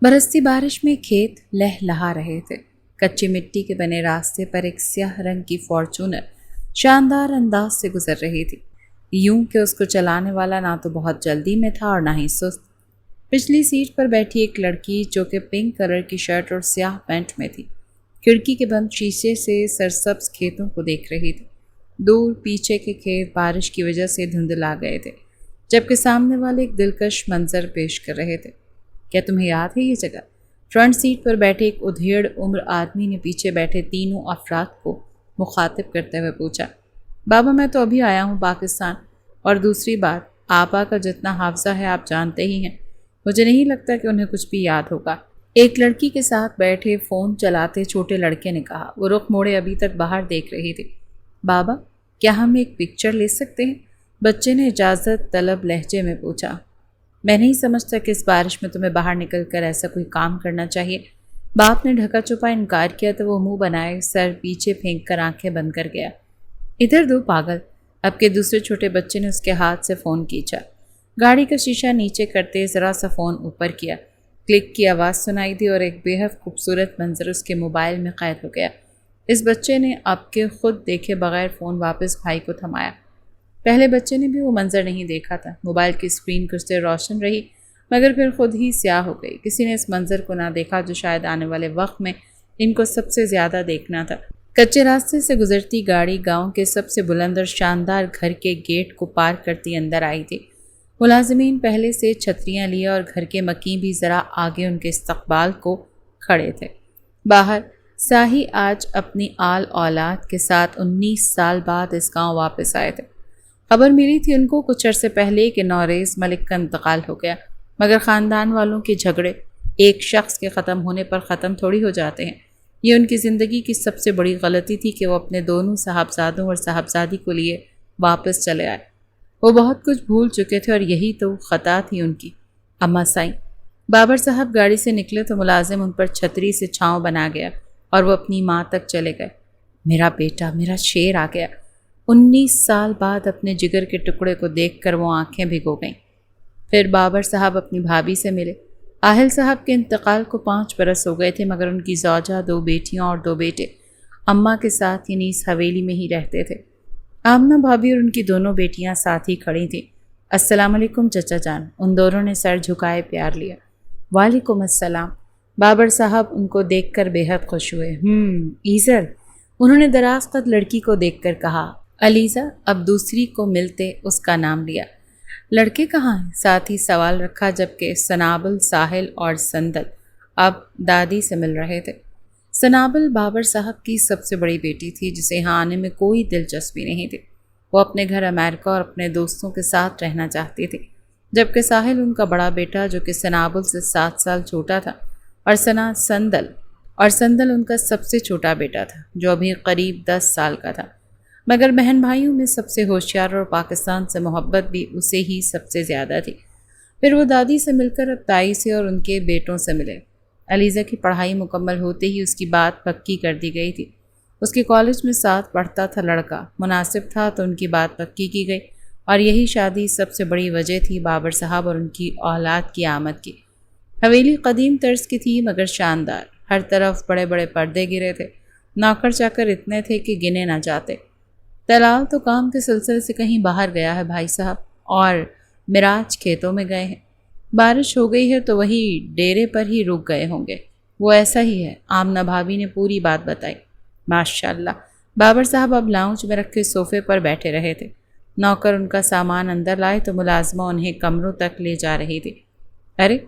برستی بارش میں کھیت لہلہا رہے تھے۔ کچی مٹی کے بنے راستے پر ایک سیاہ رنگ کی فارچونر شاندار انداز سے گزر رہی تھی، یوں کہ اس کو چلانے والا نہ تو بہت جلدی میں تھا اور نہ ہی سست۔ پچھلی سیٹ پر بیٹھی ایک لڑکی جو کہ پنک کلر کی شرٹ اور سیاہ پینٹ میں تھی، کھڑکی کے بند شیشے سے سرسبز کھیتوں کو دیکھ رہی تھی۔ دور پیچھے کے کھیت بارش کی وجہ سے دھندلا گئے تھے، جبکہ سامنے والے ایک دلکش منظر پیش کر رہے تھے۔ کیا تمہیں یاد ہے یہ جگہ؟ فرنٹ سیٹ پر بیٹھے ایک ادھیڑ عمر آدمی نے پیچھے بیٹھے تینوں افراد کو مخاطب کرتے ہوئے پوچھا۔ بابا میں تو ابھی آیا ہوں پاکستان، اور دوسری بات آپا کا جتنا حافظہ ہے آپ جانتے ہی ہیں، مجھے نہیں لگتا کہ انہیں کچھ بھی یاد ہوگا۔ ایک لڑکی کے ساتھ بیٹھے فون چلاتے چھوٹے لڑکے نے کہا۔ وہ رخ موڑے ابھی تک باہر دیکھ رہی تھی۔ بابا کیا ہم ایک پکچر لے سکتے ہیں؟ بچے نے اجازت طلب لہجے میں پوچھا۔ میں نہیں سمجھتا کہ اس بارش میں تمہیں باہر نکل کر ایسا کوئی کام کرنا چاہیے۔ باپ نے ڈھکا چھپا انکار کیا تو وہ منہ بنائے سر پیچھے پھینک کر آنکھیں بند کر گیا۔ ادھر دو پاگل، اب کے دوسرے چھوٹے بچے نے اس کے ہاتھ سے فون کھینچا۔ گاڑی کا شیشہ نیچے کرتے ذرا سا فون اوپر کیا، کلک کی آواز سنائی دی اور ایک بے حد خوبصورت منظر اس کے موبائل میں قید ہو گیا۔ اس بچے نے اب کے خود دیکھے بغیر فون واپس بھائی کو تھمایا۔ پہلے بچے نے بھی وہ منظر نہیں دیکھا تھا۔ موبائل کی اسکرین کچھ دیر روشن رہی مگر پھر خود ہی سیاہ ہو گئی۔ کسی نے اس منظر کو نہ دیکھا جو شاید آنے والے وقت میں ان کو سب سے زیادہ دیکھنا تھا۔ کچے راستے سے گزرتی گاڑی گاؤں کے سب سے بلند اور شاندار گھر کے گیٹ کو پار کرتی اندر آئی تھی۔ ملازمین پہلے سے چھتریاں لیے اور گھر کے مکین بھی ذرا آگے ان کے استقبال کو کھڑے تھے۔ باہر ساہی آج اپنی آل اولاد کے ساتھ 19 سال بعد اس گاؤں واپس آئے تھے۔ خبر ملی تھی ان کو کچھ عرصے پہلے کہ نوریز ملک کا انتقال ہو گیا، مگر خاندان والوں کے جھگڑے ایک شخص کے ختم ہونے پر ختم تھوڑی ہو جاتے ہیں۔ یہ ان کی زندگی کی سب سے بڑی غلطی تھی کہ وہ اپنے دونوں صاحبزادوں اور صاحبزادی کو لیے واپس چلے آئے۔ وہ بہت کچھ بھول چکے تھے اور یہی تو خطا تھی ان کی۔ اما سائیں بابر صاحب گاڑی سے نکلے تو ملازم ان پر چھتری سے چھاؤں بنا گیا اور وہ اپنی ماں تک چلے گئے۔ میرا بیٹا، میرا شیر آ گیا۔ 19 سال بعد اپنے جگر کے ٹکڑے کو دیکھ کر وہ آنکھیں بھگو گئیں۔ پھر بابر صاحب اپنی بھابھی سے ملے۔ آہل صاحب کے انتقال کو 5 برس ہو گئے تھے مگر ان کی زوجہ، 2 بیٹیاں اور 2 بیٹے اماں کے ساتھ یعنی اس حویلی میں ہی رہتے تھے۔ آمنہ بھابھی اور ان کی دونوں بیٹیاں ساتھ ہی کھڑی تھیں۔ السلام علیکم چچا جان، ان دونوں نے سر جھکائے پیار لیا۔ وعلیکم السلام۔ بابر صاحب ان کو دیکھ کر بے حد خوش ہوئے۔ ایزر، انہوں نے دراز قد لڑکی کو دیکھ کر کہا۔ علیزہ، اب دوسری کو ملتے اس کا نام لیا۔ لڑکے کہاں ہیں؟ ساتھ ہی سوال رکھا، جبکہ سنابل، ساحل اور سندل اب دادی سے مل رہے تھے۔ سنابل بابر صاحب کی سب سے بڑی بیٹی تھی جسے یہاں آنے میں کوئی دلچسپی نہیں تھی۔ وہ اپنے گھر امریکہ اور اپنے دوستوں کے ساتھ رہنا چاہتی تھی، جبکہ ساحل ان کا بڑا بیٹا جو کہ سنابل سے 7 سال چھوٹا تھا اور سندل ان کا سب سے چھوٹا بیٹا تھا جو ابھی قریب 10 سال کا تھا، مگر بہن بھائیوں میں سب سے ہوشیار اور پاکستان سے محبت بھی اسے ہی سب سے زیادہ تھی۔ پھر وہ دادی سے مل کر اب تائی سے اور ان کے بیٹوں سے ملے۔ علیزہ کی پڑھائی مکمل ہوتے ہی اس کی بات پکی کر دی گئی تھی۔ اس کے کالج میں ساتھ پڑھتا تھا لڑکا، مناسب تھا تو ان کی بات پکی کی گئی، اور یہی شادی سب سے بڑی وجہ تھی بابر صاحب اور ان کی اولاد کی آمد کی۔ حویلی قدیم طرز کی تھی مگر شاندار، ہر طرف بڑے بڑے پردے گرے تھے، نوکر چاکر اتنے تھے کہ گنے نہ جاتے۔ دلال تو کام کے سلسلے سے کہیں باہر گیا ہے بھائی صاحب، اور مراج کھیتوں میں گئے ہیں۔ بارش ہو گئی ہے تو وہی ڈیرے پر ہی رک گئے ہوں گے۔ وہ ایسا ہی ہے، آمنہ بھابھی نے پوری بات بتائی۔ ماشاءاللہ۔ بابر صاحب اب لاؤنج میں رکھے صوفے پر بیٹھے رہے تھے۔ نوکر ان کا سامان اندر لائے تو ملازمہ انہیں کمروں تک لے جا رہی تھی۔ ارے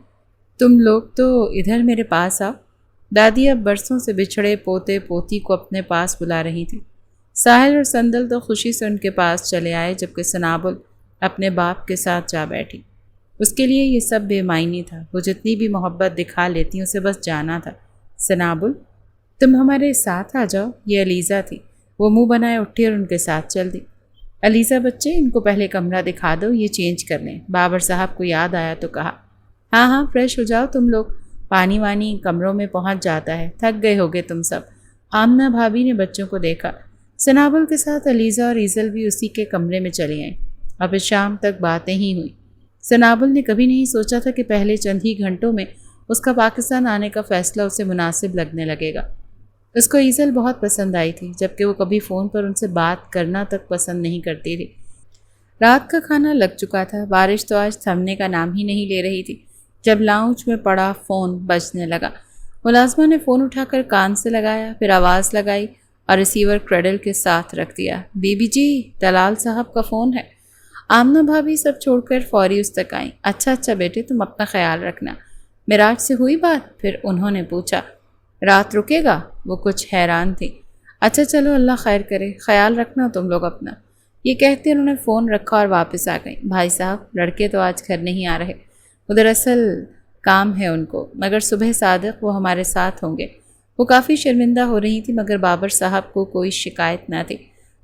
تم لوگ تو ادھر میرے پاس آؤ۔ دادی اب برسوں سے بچھڑے پوتے پوتی کو اپنے پاس بلا رہی تھی۔ ساحل اور سندل تو خوشی سے ان کے پاس چلے آئے، جبکہ سنابل اپنے باپ کے ساتھ جا بیٹھی۔ اس کے لیے یہ سب بے معنی تھا، وہ جتنی بھی محبت دکھا لیتی اسے بس جانا تھا۔ سنابل تم ہمارے ساتھ آ جاؤ۔ یہ علیزہ تھی، وہ منہ بنائے اٹھی اور ان کے ساتھ چل دی۔ علیزہ بچے، ان کو پہلے کمرہ دکھا دو، یہ چینج کر لیں۔ بابر صاحب کو یاد آیا تو کہا۔ ہاں فریش ہو جاؤ تم لوگ، پانی وانی کمروں میں پہنچ جاتا ہے، تھک گئے ہوگے تم سب۔ آمنہ بھابھی نے بچوں کو دیکھا۔ سنابل کے ساتھ علیزہ اور ایزل بھی اسی کے کمرے میں چلی آئیں۔ اب شام تک باتیں ہی ہوئیں۔ سنابل نے کبھی نہیں سوچا تھا کہ پہلے چند ہی گھنٹوں میں اس کا پاکستان آنے کا فیصلہ اسے مناسب لگنے لگے گا۔ اس کو ایزل بہت پسند آئی تھی، جبکہ وہ کبھی فون پر ان سے بات کرنا تک پسند نہیں کرتی تھی۔ رات کا کھانا لگ چکا تھا، بارش تو آج تھمنے کا نام ہی نہیں لے رہی تھی، جب لاؤنج میں پڑا فون بجنے لگا۔ ملازمہ نے فون اٹھا کر کان سے لگایا، پھر آواز لگائی اور ریسیور کریڈل کے ساتھ رکھ دیا۔ بی بی جی، دلال صاحب کا فون ہے۔ آمنہ بھابھی سب چھوڑ کر فوری اس تک آئیں۔ اچھا بیٹے، تم اپنا خیال رکھنا۔ معراج سے ہوئی بات؟ پھر انہوں نے پوچھا۔ رات رکے گا؟ وہ کچھ حیران تھی۔ اچھا چلو، اللہ خیر کرے، خیال رکھنا تم لوگ اپنا۔ یہ کہتے انہوں نے فون رکھا اور واپس آ گئیں۔ بھائی صاحب، لڑکے تو آج گھر نہیں آ رہے، وہ دراصل کام ہے ان کو، مگر صبح صادق وہ ہمارے ساتھ ہوں گے۔ وہ کافی شرمندہ ہو رہی تھی، مگر بابر صاحب کو کوئی شکایت نہ تھی۔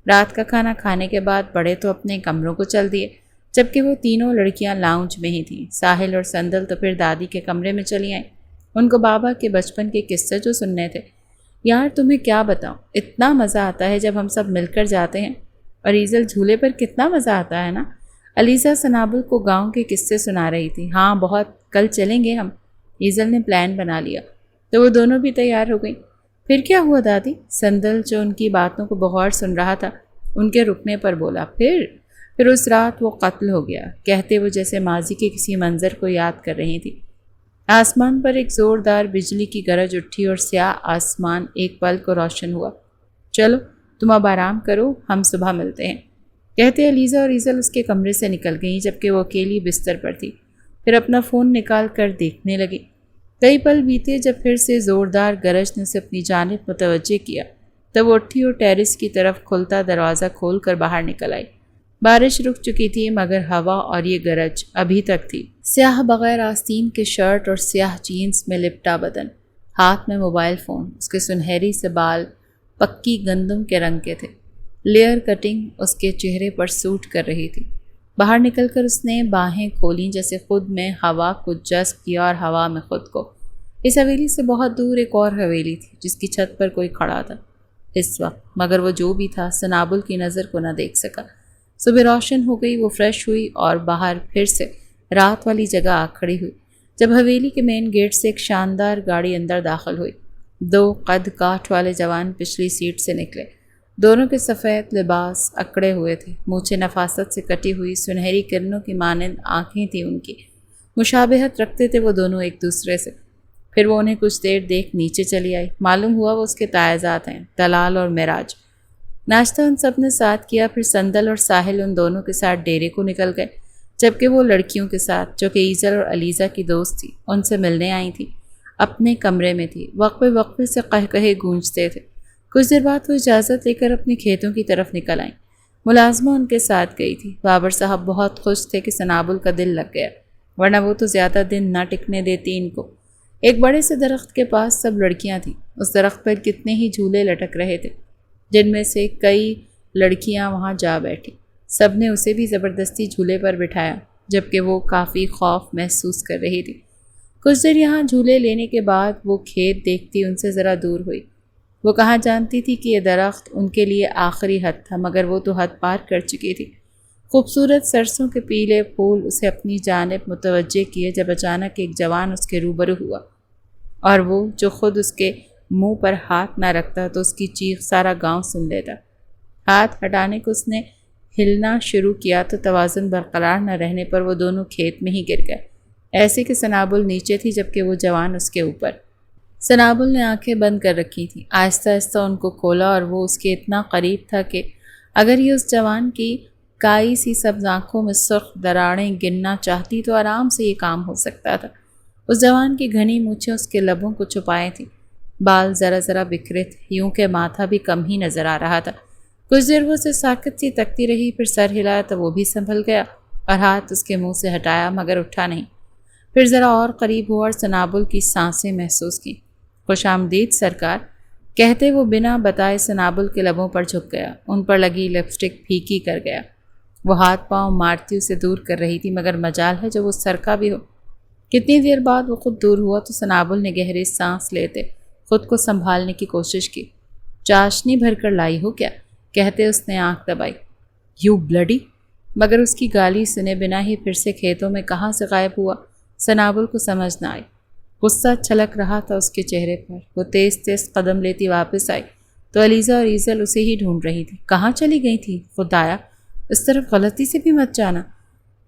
رات کا کھانا کھانے کے بعد بڑے تو اپنے کمروں کو چل دیے، جبکہ وہ تینوں لڑکیاں لاؤنج میں ہی تھیں۔ ساحل اور سندل تو پھر دادی کے کمرے میں چلی آئیں۔ ان کو بابا کے بچپن کے قصے جو سننے تھے۔ یار تمہیں کیا بتاؤں، اتنا مزہ آتا ہے جب ہم سب مل کر جاتے ہیں، اور ایزل جھولے پر کتنا مزہ آتا ہے نا۔ علیزہ سنابل کو گاؤں کے قصے سنا رہی تھی۔ ہاں بہت، کل چلیں گے ہم۔ ایزل نے پلان بنا لیا تو وہ دونوں بھی تیار ہو گئیں۔ پھر کیا ہوا دادی؟ سندل جو ان کی باتوں کو بغور سن رہا تھا، ان کے رکنے پر بولا۔ پھر اس رات وہ قتل ہو گیا، کہتے وہ جیسے ماضی کے کسی منظر کو یاد کر رہی تھی۔ آسمان پر ایک زوردار بجلی کی گرج اٹھی اور سیاہ آسمان ایک پل کو روشن ہوا۔ چلو تم اب آرام کرو، ہم صبح ملتے ہیں، کہتے علیزہ اور ایزل اس کے کمرے سے نکل گئیں، جبکہ وہ اکیلی بستر پر تھی۔ پھر اپنا فون نکال کر دیکھنے لگی۔ کئی پل بیتے جب پھر سے زوردار گرج نے اسے اپنی جانب متوجہ کیا، تب وہ اٹھی اور ٹیرس کی طرف کھلتا دروازہ کھول کر باہر نکل آئی۔ بارش رک چکی تھی، مگر ہوا اور یہ گرج ابھی تک تھی۔ سیاہ بغیر آستین کے شرٹ اور سیاہ جینز میں لپٹا بدن، ہاتھ میں موبائل فون، اس کے سنہری سے بال پکی گندم کے رنگ کے تھے۔ لیئر کٹنگ اس کے چہرے پر سوٹ کر رہی تھی۔ باہر نکل کر اس نے باہیں کھولیں، جیسے خود میں ہوا کو جذب کیا اور ہوا میں خود کو۔ اس حویلی سے بہت دور ایک اور حویلی تھی، جس کی چھت پر کوئی کھڑا تھا اس وقت، مگر وہ جو بھی تھا سنابل کی نظر کو نہ دیکھ سکا۔ صبح روشن ہو گئی، وہ فریش ہوئی اور باہر پھر سے رات والی جگہ آ کھڑی ہوئی، جب حویلی کے مین گیٹ سے ایک شاندار گاڑی اندر داخل ہوئی۔ دو قد کاٹھ والے جوان پچھلی سیٹ سے نکلے۔ دونوں کے سفید لباس اکڑے ہوئے تھے، مونچھیں نفاست سے کٹی ہوئی سنہری کرنوں کی مانند آنکھیں تھیں ان کی، مشابہت رکھتے تھے وہ دونوں ایک دوسرے سے۔ پھر وہ انہیں کچھ دیر دیکھ نیچے چلی آئی۔ معلوم ہوا وہ اس کے تائزات ہیں، دلال اور معراج۔ ناشتہ ان سب نے ساتھ کیا، پھر سندل اور ساحل ان دونوں کے ساتھ ڈیرے کو نکل گئے، جبکہ وہ لڑکیوں کے ساتھ، جو کہ ایزل اور علیزہ کی دوست تھی، ان سے ملنے آئی تھی، اپنے کمرے میں تھی۔ وقفے وقفے سے قہقہے گونجتے تھے۔ کچھ دیر بعد وہ اجازت لے کر اپنے کھیتوں کی طرف نکل آئیں۔ ملازمہ ان کے ساتھ گئی تھی۔ بابر صاحب بہت خوش تھے کہ سنابل کا دل لگ گیا، ورنہ وہ تو زیادہ دن نہ ٹکنے دیتی ان کو۔ ایک بڑے سے درخت کے پاس سب لڑکیاں تھیں۔ اس درخت پر کتنے ہی جھولے لٹک رہے تھے، جن میں سے کئی لڑکیاں وہاں جا بیٹھی۔ سب نے اسے بھی زبردستی جھولے پر بٹھایا، جبکہ وہ کافی خوف محسوس کر رہی تھی۔ کچھ دیر یہاں جھولے لینے کے بعد وہ کھیت دیکھتی ان سے ذرا دور ہوئی۔ وہ کہاں جانتی تھی کہ یہ درخت ان کے لیے آخری حد تھا، مگر وہ تو حد پار کر چکی تھی۔ خوبصورت سرسوں کے پیلے پھول اسے اپنی جانب متوجہ کیے، جب اچانک ایک جوان اس کے روبرو ہوا، اور وہ جو خود اس کے منہ پر ہاتھ نہ رکھتا تو اس کی چیخ سارا گاؤں سن لیتا۔ ہاتھ ہٹانے کو اس نے ہلنا شروع کیا تو توازن برقرار نہ رہنے پر وہ دونوں کھیت میں ہی گر گئے، ایسے کہ سنابل نیچے تھی جبکہ وہ جوان اس کے اوپر۔ سنابل نے آنکھیں بند کر رکھی تھیں، آہستہ آہستہ ان کو کھولا اور وہ اس کے اتنا قریب تھا کہ اگر یہ اس جوان کی کائی سی سبز آنکھوں میں سرخ دراڑیں گننا چاہتی تو آرام سے یہ کام ہو سکتا تھا۔ اس جوان کی گھنی مونچھیں اس کے لبوں کو چھپائے تھیں، بال ذرا ذرا بکھرے تھے، یوں کہ ماتھا بھی کم ہی نظر آ رہا تھا۔ کچھ دیر وہ اسے ساکت سی تکتی رہی، پھر سر ہلایا تو وہ بھی سنبھل گیا اور ہاتھ اس کے منہ سے ہٹایا، مگر اٹھا نہیں۔ پھر ذرا اور قریب ہوا اور سنابل کی سانسیں محسوس کی۔ خوش آمدید سرکار، کہتے وہ بنا بتائے سنابل کے لبوں پر جھک گیا، ان پر لگی لپسٹک پھیکی کر گیا۔ وہ ہاتھ پاؤں مارتی اسے دور کر رہی تھی، مگر مجال ہے جو وہ سرکا بھی ہو۔ کتنی دیر بعد وہ خود دور ہوا تو سنابل نے گہری سانس لیتے خود کو سنبھالنے کی کوشش کی۔ چاشنی بھر کر لائی ہو کیا؟ کہتے اس نے آنکھ دبائی۔ You bloody! مگر اس کی گالی سنے بنا ہی پھر سے کھیتوں میں کہاں سے غائب ہوا، سنابل کو سمجھ نہ آئی۔ غصہ چھلک رہا تھا اس کے چہرے پر۔ وہ تیز تیز قدم لیتی واپس آئی تو علیزہ اور ایزل اسے ہی ڈھونڈ رہی تھی۔ کہاں چلی گئی تھی؟ خدایا، اس طرف غلطی سے بھی مت جانا۔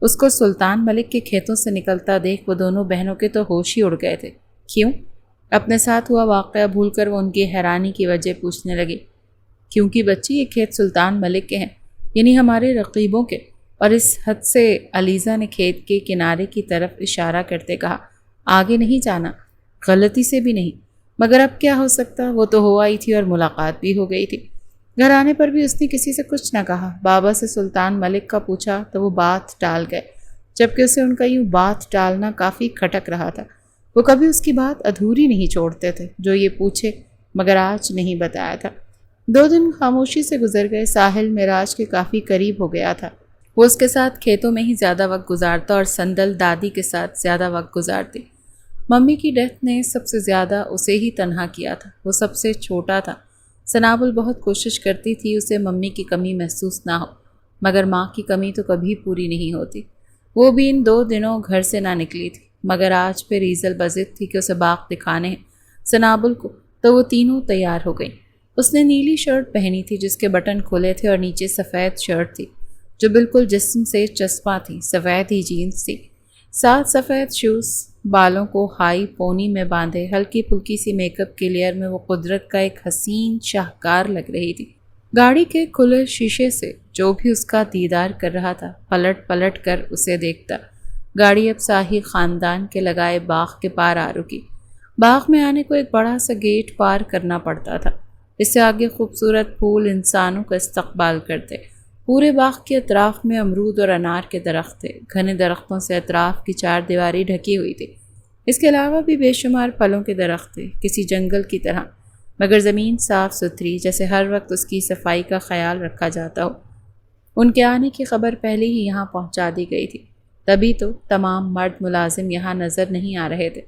اس کو سلطان ملک کے کھیتوں سے نکلتا دیکھ وہ دونوں بہنوں کے تو ہوش ہی اڑ گئے تھے۔ کیوں؟ اپنے ساتھ ہوا واقعہ بھول کر وہ ان کی حیرانی کی وجہ پوچھنے لگی۔ کیونکہ بچی، یہ کھیت سلطان ملک کے ہیں، یعنی ہمارے رقیبوں کے۔ اور اس حد سے علیزہ نے کھیت کے کنارے کی طرف اشارہ کرتے کہا، آگے نہیں جانا، غلطی سے بھی نہیں۔ مگر اب کیا ہو سکتا، وہ تو ہو آئی تھی اور ملاقات بھی ہو گئی تھی۔ گھر آنے پر بھی اس نے کسی سے کچھ نہ کہا۔ بابا سے سلطان ملک کا پوچھا تو وہ بات ٹال گئے، جبکہ اسے ان کا یوں بات ٹالنا کافی کھٹک رہا تھا۔ وہ کبھی اس کی بات ادھوری نہیں چھوڑتے تھے، جو یہ پوچھے مگر آج نہیں بتایا تھا۔ 2 دن خاموشی سے گزر گئے۔ ساحل معراج کے کافی قریب ہو گیا تھا۔ وہ اس کے ساتھ کھیتوں میں ہی زیادہ وقت گزارتا اور سندل دادی کے ساتھ زیادہ وقت گزارتی۔ ممی کی ڈیتھ نے سب سے زیادہ اسے ہی تنہا کیا تھا۔ وہ سب سے چھوٹا تھا۔ سنابل بہت کوشش کرتی تھی اسے ممی کی کمی محسوس نہ ہو، مگر ماں کی کمی تو کبھی پوری نہیں ہوتی۔ وہ بھی ان 2 دنوں گھر سے نہ نکلی تھی، مگر آج پھر ایزل بضد تھی کہ اسے باغ دکھانے ہیں سنابل کو، تو وہ تینوں تیار ہو گئیں۔ اس نے نیلی شرٹ پہنی تھی جس کے بٹن کھلے تھے اور نیچے سفید شرٹ تھی جو بالکل جسم سے چسپاں تھی۔ سفید ہی جینز تھی، ساتھ سفید شوز۔ بالوں کو ہائی پونی میں باندھے ہلکی پھلکی سی میک اپ کے لیئر میں وہ قدرت کا ایک حسین شاہکار لگ رہی تھی۔ گاڑی کے کھلے شیشے سے جو بھی اس کا دیدار کر رہا تھا پلٹ پلٹ کر اسے دیکھتا۔ گاڑی اب شاہی خاندان کے لگائے باغ کے پار آ رکی۔ باغ میں آنے کو ایک بڑا سا گیٹ پار کرنا پڑتا تھا۔ اس سے آگے خوبصورت پھول انسانوں کا استقبال کرتے۔ پورے باغ کے اطراف میں امرود اور انار کے درخت تھے۔ گھنے درختوں سے اطراف کی 4 دیواری ڈھکی ہوئی تھی۔ اس کے علاوہ بھی بے شمار پھلوں کے درخت تھے، کسی جنگل کی طرح، مگر زمین صاف ستھری، جیسے ہر وقت اس کی صفائی کا خیال رکھا جاتا ہو۔ ان کے آنے کی خبر پہلے ہی یہاں پہنچا دی گئی تھی، تبھی تو تمام مرد ملازم یہاں نظر نہیں آ رہے تھے۔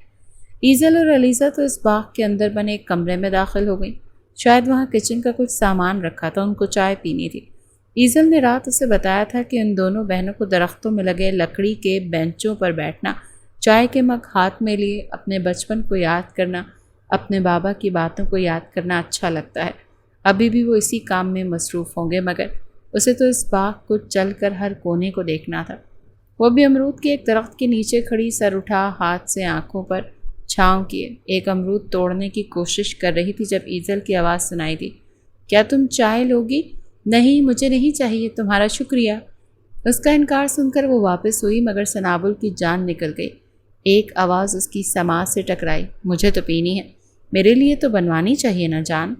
ایزل اور علیزہ تو اس باغ کے اندر بنے ایک کمرے میں داخل ہو گئیں۔ شاید وہاں کچن کا کچھ سامان رکھا تھا، ان کو چائے پینی تھی۔ ایزل نے رات اسے بتایا تھا کہ ان دونوں بہنوں کو درختوں میں لگے لکڑی کے بینچوں پر بیٹھنا، چائے کے مگ ہاتھ میں لیے اپنے بچپن کو یاد کرنا، اپنے بابا کی باتوں کو یاد کرنا اچھا لگتا ہے۔ ابھی بھی وہ اسی کام میں مصروف ہوں گے، مگر اسے تو اس باغ کو چل کر ہر کونے کو دیکھنا تھا۔ وہ بھی امرود کے ایک درخت کے نیچے کھڑی سر اٹھا ہاتھ سے آنکھوں پر چھاؤں کیے ایک امرود توڑنے کی کوشش کر رہی تھی جب ایزل کی آواز سنائی دی، کیا تم چائے لوگی؟ نہیں، مجھے نہیں چاہیے، تمہارا شکریہ۔ اس کا انکار سن کر وہ واپس ہوئی، مگر سنابل کی جان نکل گئی۔ ایک آواز اس کی سماعت سے ٹکرائی، مجھے تو پینی ہے، میرے لیے تو بنوانی چاہیے نا جان۔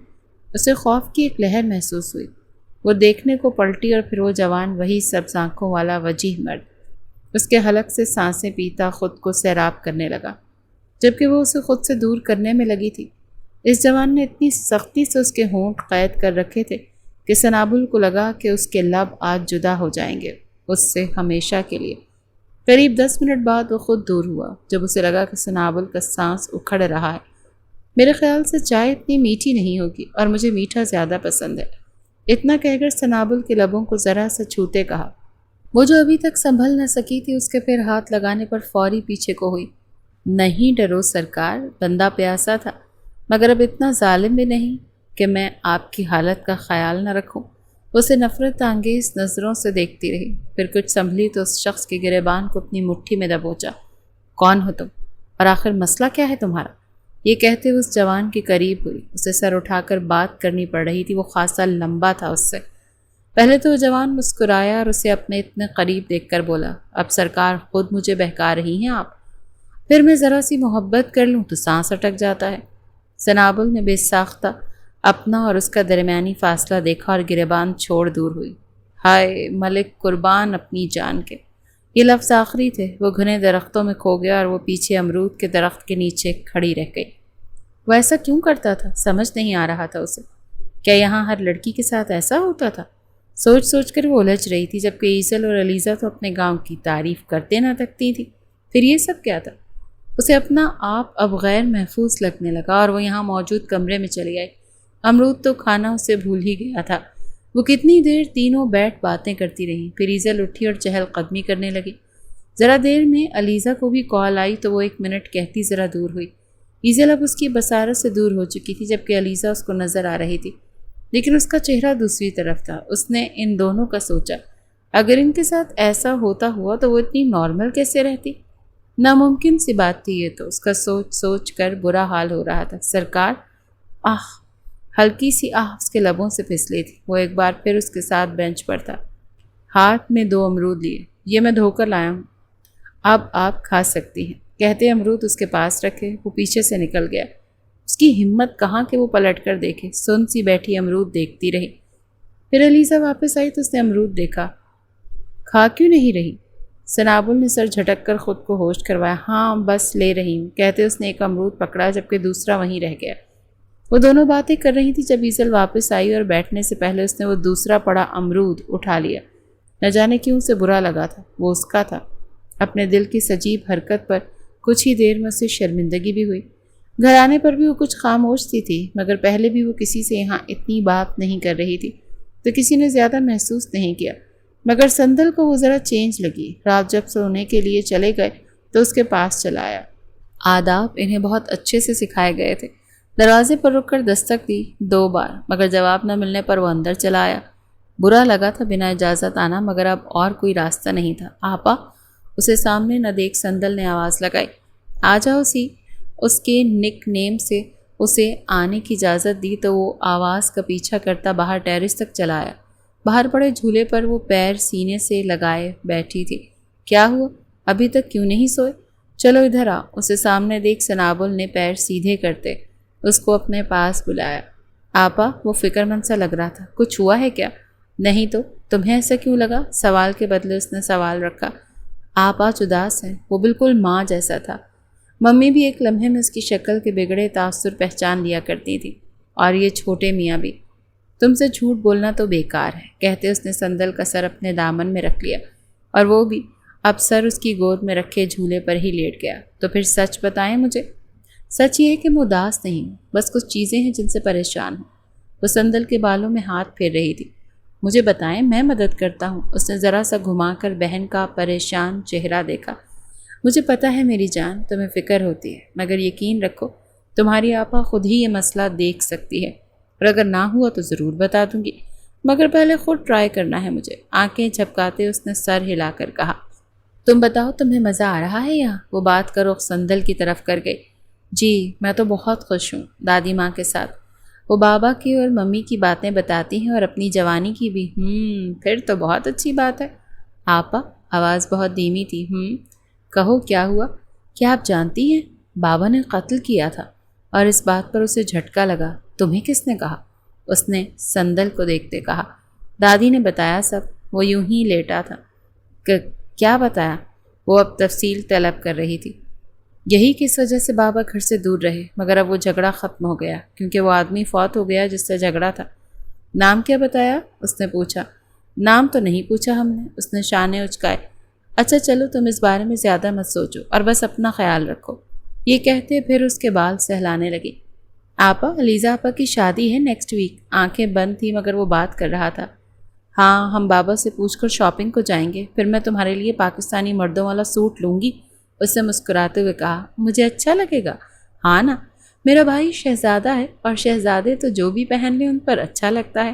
اسے خوف کی ایک لہر محسوس ہوئی۔ وہ دیکھنے کو پلٹی اور پھر وہ جوان وہی سبز آنکھوں والا وجیح مرد اس کے حلق سے سانسیں پیتا خود کو سیراب کرنے لگا، جبکہ وہ اسے خود سے دور کرنے میں لگی تھی۔ اس جوان نے اتنی سختی سے اس کے ہونٹ قید کر رکھے تھے کہ سنابل کو لگا کہ اس کے لب آج جدا ہو جائیں گے اس سے ہمیشہ کے لیے۔ قریب 10 منٹ بعد وہ خود دور ہوا، جب اسے لگا کہ سنابل کا سانس اکھڑ رہا ہے۔ میرے خیال سے چائے اتنی میٹھی نہیں ہوگی اور مجھے میٹھا زیادہ پسند ہے، اتنا کہہ کر سنابل کے لبوں کو ذرا سا چھوتے کہا۔ وہ جو ابھی تک سنبھل نہ سکی تھی اس کے پھر ہاتھ لگانے پر فوری پیچھے کو ہوئی۔ نہیں ڈرو سرکار، بندہ پیاسا تھا، مگر اب اتنا ظالم بھی نہیں کہ میں آپ کی حالت کا خیال نہ رکھوں۔ اسے نفرت انگیز نظروں سے دیکھتی رہی، پھر کچھ سنبھلی تو اس شخص کے گریبان کو اپنی مٹھی میں دبوچا۔ کون ہو تم؟ اور آخر مسئلہ کیا ہے تمہارا؟ یہ کہتے ہوئے اس جوان کے قریب ہوئی۔ اسے سر اٹھا کر بات کرنی پڑ رہی تھی، وہ خاصا لمبا تھا اس سے۔ پہلے تو وہ جوان مسکرایا اور اسے اپنے اتنے قریب دیکھ کر بولا، اب سرکار خود مجھے بہکا رہی ہیں آپ، پھر میں ذرا سی محبت کر لوں تو سانس اٹک جاتا ہے۔ سنابل نے بے ساختہ اپنا اور اس کا درمیانی فاصلہ دیکھا اور گریبان چھوڑ دور ہوئی۔ ہائے ملک قربان اپنی جان کے، یہ لفظ آخری تھے۔ وہ گھنے درختوں میں کھو گیا اور وہ پیچھے امرود کے درخت کے نیچے کھڑی رہ گئی۔ وہ ایسا کیوں کرتا تھا سمجھ نہیں آ رہا تھا اسے۔ کیا یہاں ہر لڑکی کے ساتھ ایسا ہوتا تھا؟ سوچ سوچ کر وہ الجھ رہی تھی، جبکہ ایزل اور علیزہ تو اپنے گاؤں کی تعریف کرتے نہ تکتی تھی۔ پھر یہ سب کیا تھا؟ اسے اپنا آپ اب غیر محفوظ لگنے لگا اور وہ یہاں موجود کمرے میں چلی آئی۔ امرود تو کھانا اسے بھول ہی گیا تھا۔ وہ کتنی دیر تینوں بیٹھ باتیں کرتی رہیں، پھر ایزل اٹھی اور چہل قدمی کرنے لگی۔ ذرا دیر میں علیزہ کو بھی کال آئی تو وہ 1 منٹ کہتی ذرا دور ہوئی۔ ایزل اب اس کی بصارت سے دور ہو چکی تھی جبکہ علیزہ اس کو نظر آ رہی تھی، لیکن اس کا چہرہ دوسری طرف تھا۔ اس نے ان دونوں کا سوچا، اگر ان کے ساتھ ایسا ہوتا ہوا تو وہ اتنی نارمل کیسے رہتی؟ ناممکن سی بات تھی یہ تو۔ اس کا سوچ سوچ کر برا حال ہو رہا تھا۔ سرکار، آہ، ہلکی سی آہ اس کے لبوں سے پھسلی تھی۔ وہ ایک بار پھر اس کے ساتھ بینچ پر تھا، ہاتھ میں 2 امرود لیے۔ یہ میں دھو کر لایا ہوں، اب آپ کھا سکتی ہیں، کہتے امرود اس کے پاس رکھے وہ پیچھے سے نکل گیا۔ اس کی ہمت کہاں کہ وہ پلٹ کر دیکھے۔ سن سی بیٹھی امرود دیکھتی رہی۔ پھر علیزہ واپس آئی تو اس نے امرود دیکھا۔ کھا کیوں نہیں رہی؟ سنابل نے سر جھٹک کر خود کو ہوش کروایا۔ ہاں بس لے رہی ہوں، کہتے اس نے ایک امرود پکڑا جبکہ دوسرا وہیں رہ گیا۔ وہ دونوں باتیں کر رہی تھی جب ایزل واپس آئی اور بیٹھنے سے پہلے اس نے وہ دوسرا پڑا امرود اٹھا لیا۔ نہ جانے کیوں اسے برا لگا تھا، وہ اس کا تھا۔ اپنے دل کی سجیب حرکت پر کچھ ہی دیر میں اسے شرمندگی بھی ہوئی۔ گھر آنے پر بھی وہ کچھ خاموش سی تھی، مگر پہلے بھی وہ کسی سے یہاں اتنی بات نہیں کر رہی تھی تو کسی نے زیادہ محسوس نہیں کیا۔ مگر سندل کو وہ ذرا چینج لگی۔ رات جب سونے کے لیے چلے گئے تو اس کے پاس چلا آیا۔ آداب انہیں بہت اچھے سے سکھائے گئے تھے۔ دروازے پر رک کر دستک دی 2 بار، مگر جواب نہ ملنے پر وہ اندر چلا آیا۔ برا لگا تھا بنا اجازت آنا، مگر اب اور کوئی راستہ نہیں تھا۔ آپا، اسے سامنے نہ دیکھ سندل نے آواز لگائی۔ آ جاؤ سی۔ اس کے نک نیم سے اسے آنے کی اجازت دی تو وہ آواز کا پیچھا کرتا باہر ٹیرس تک چلا آیا۔ باہر پڑے جھولے پر وہ پیر سینے سے لگائے بیٹھی تھی۔ کیا ہوا؟ ابھی تک کیوں نہیں سوئے؟ چلو ادھر آ۔ اسے سامنے دیکھ سنابل نے پیر سیدھے کرتے اس کو اپنے پاس بلایا۔ آپا، وہ فکر مند سا لگ رہا تھا۔ کچھ ہوا ہے کیا؟ نہیں تو تمہیں ایسا کیوں لگا؟ سوال کے بدلے اس نے سوال رکھا۔ آپ آج اداس ہیں۔ وہ بالکل ماں جیسا تھا۔ ممی بھی ایک لمحے میں اس کی شکل کے بگڑے تاثر پہچان لیا کرتی تھی، اور یہ چھوٹے میاں بھی۔ تم سے جھوٹ بولنا تو بیکار ہے، کہتے اس نے سندل کا سر اپنے دامن میں رکھ لیا، اور وہ بھی اب سر اس کی گود میں رکھے جھولے پر ہی لیٹ گیا۔ تو پھر سچ بتائیں مجھے۔ سچ یہ ہے کہ میں اداس نہیں ہوں، بس کچھ چیزیں ہیں جن سے پریشان ہوں۔ وہ سندل کے بالوں میں ہاتھ پھیر رہی تھی۔ مجھے بتائیں، میں مدد کرتا ہوں۔ اس نے ذرا سا گھما کر بہن کا پریشان چہرہ دیکھا۔ مجھے پتہ ہے میری جان، تمہیں فکر ہوتی ہے، مگر یقین رکھو تمہاری آپا خود ہی یہ مسئلہ دیکھ سکتی ہے، اور اگر نہ ہوا تو ضرور بتا دوں گی، مگر پہلے خود ٹرائی کرنا ہے مجھے۔ آنکھیں جھپکاتے اس نے سر ہلا کر کہا۔ تم بتاؤ، تمہیں مزہ آ رہا ہے یہاں؟ وہ بات کا رخ سندل کی طرف کر گئی۔ جی میں تو بہت خوش ہوں دادی ماں کے ساتھ۔ وہ بابا کی اور ممی کی باتیں بتاتی ہیں اور اپنی جوانی کی بھی۔ پھر تو بہت اچھی بات ہے۔ آپا، آواز بہت دھیمی تھی۔ کہو کیا ہوا؟ کیا آپ جانتی ہیں بابا نے قتل کیا تھا؟ اور اس بات پر اسے جھٹکا لگا۔ تمہیں کس نے کہا؟ اس نے سندل کو دیکھتے کہا۔ دادی نے بتایا سب، وہ یوں ہی لیٹا تھا۔ کیا بتایا؟ وہ اب تفصیل طلب کر رہی تھی۔ یہی کس وجہ سے بابا گھر سے دور رہے، مگر اب وہ جھگڑا ختم ہو گیا کیونکہ وہ آدمی فوت ہو گیا جس سے جھگڑا تھا۔ نام کیا بتایا؟ اس نے پوچھا۔ نام تو نہیں پوچھا ہم نے، اس نے شانے اچکائے۔ اچھا چلو تم اس بارے میں زیادہ مت سوچو اور بس اپنا خیال رکھو، یہ کہتے پھر اس کے بال سہلانے لگی۔ آپا، علیزہ آپا کی شادی ہے نیکسٹ ویک۔ آنکھیں بند تھی مگر وہ بات کر رہا تھا۔ ہاں، ہم بابا سے پوچھ کر شاپنگ کو جائیں گے، پھر میں تمہارے لیے پاکستانی مردوں والا سوٹ لوں گی۔ اس نے مسکراتے ہوئے کہا۔ مجھے اچھا لگے گا؟ ہاں نا، میرا بھائی شہزادہ ہے اور شہزادے تو جو بھی پہن لیں ان پر اچھا لگتا ہے۔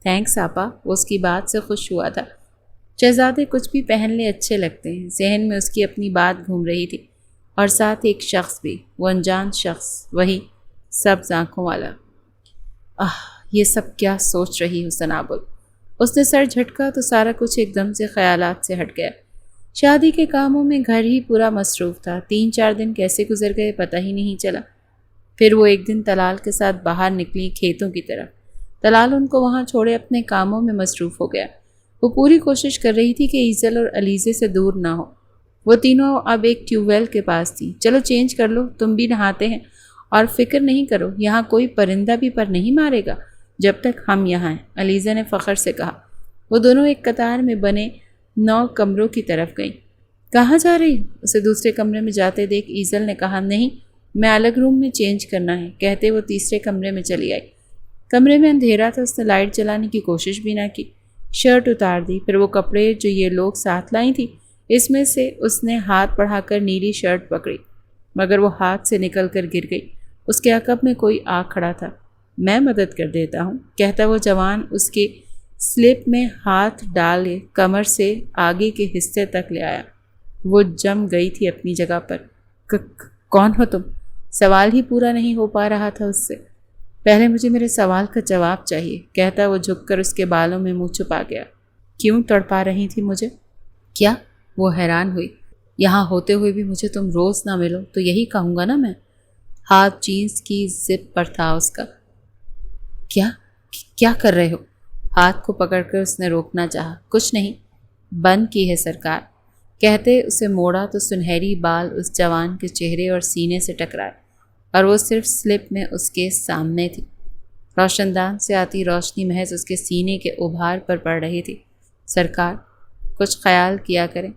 تھینکس آپا، وہ اس کی بات سے خوش ہوا تھا۔ شہزادے کچھ بھی پہن لے اچھے لگتے ہیں۔ ذہن میں اس کی اپنی بات گھوم رہی تھی، اور ساتھ ایک شخص بھی، وہ انجان شخص، وہی سبز آنکھوں والا۔ یہ سب کیا سوچ رہی ہو سنابل؟ اس نے سر جھٹکا تو سارا کچھ ایک دم سے خیالات سے ہٹ گیا۔ شادی کے کاموں میں گھر ہی پورا مصروف تھا۔ 3-4 دن کیسے گزر گئے پتہ ہی نہیں چلا۔ پھر وہ ایک دن طلال کے ساتھ باہر نکلی کھیتوں کی طرف۔ طلال ان کو وہاں چھوڑے اپنے کاموں میں مصروف ہو گیا۔ وہ پوری کوشش کر رہی تھی کہ ایزل اور علیزے سے دور نہ ہو۔ وہ تینوں اب ایک ٹیوب ویل کے پاس تھی۔ چلو چینج کر لو، تم بھی نہاتے ہیں، اور فکر نہیں کرو، یہاں کوئی پرندہ بھی پر نہیں مارے گا جب تک ہم یہاں ہیں، علیزہ نے فخر سے کہا۔ وہ دونوں ایک قطار میں بنے 9 کمروں کی طرف گئیں۔ کہاں جا رہی؟ اسے دوسرے کمرے میں جاتے دیکھ ایزل نے کہا۔ نہیں، میں الگ روم میں چینج کرنا ہے، کہتے وہ تیسرے کمرے میں چلی آئی۔ کمرے میں اندھیرا تھا، اس نے لائٹ جلانے کی کوشش بھی نہ کی۔ شرٹ اتار دی، پھر وہ کپڑے جو یہ لوگ ساتھ لائی تھی اس میں سے اس نے ہاتھ بڑھا کر نیلی شرٹ پکڑی، مگر وہ ہاتھ سے نکل کر گر گئی۔ اس کے عقب میں کوئی آ کھڑا تھا۔ میں مدد کر دیتا ہوں، کہتا وہ جوان اس کے سلپ میں ہاتھ ڈالے کمر سے آگے کے حصے تک لے آیا۔ وہ جم گئی تھی اپنی جگہ پر۔ کون ہو تم؟ سوال ہی پورا نہیں ہو پا رہا تھا اس سے۔ پہلے مجھے میرے سوال کا جواب چاہیے، کہتا وہ جھک کر اس کے بالوں میں منہ چھپا گیا۔ کیوں تڑپا رہی تھی مجھے؟ کیا؟ وہ حیران ہوئی۔ یہاں ہوتے ہوئے بھی مجھے تم روز نہ ملو تو یہی کہوں گا نا میں۔ ہاتھ جینس کی زپ پر تھا اس کا۔ کیا کر رہے ہو؟ ہاتھ کو پکڑ کر اس نے روکنا چاہا۔ کچھ نہیں، بند کی ہے سرکار، کہتے اسے موڑا تو سنہری بال اس جوان کے چہرے اور سینے سے ٹکرائے، اور وہ صرف سلپ میں اس کے سامنے تھی۔ روشن دان سے آتی روشنی محض اس کے سینے کے ابھار پر پڑ رہی تھی۔ سرکار، کچھ خیال کیا کریں،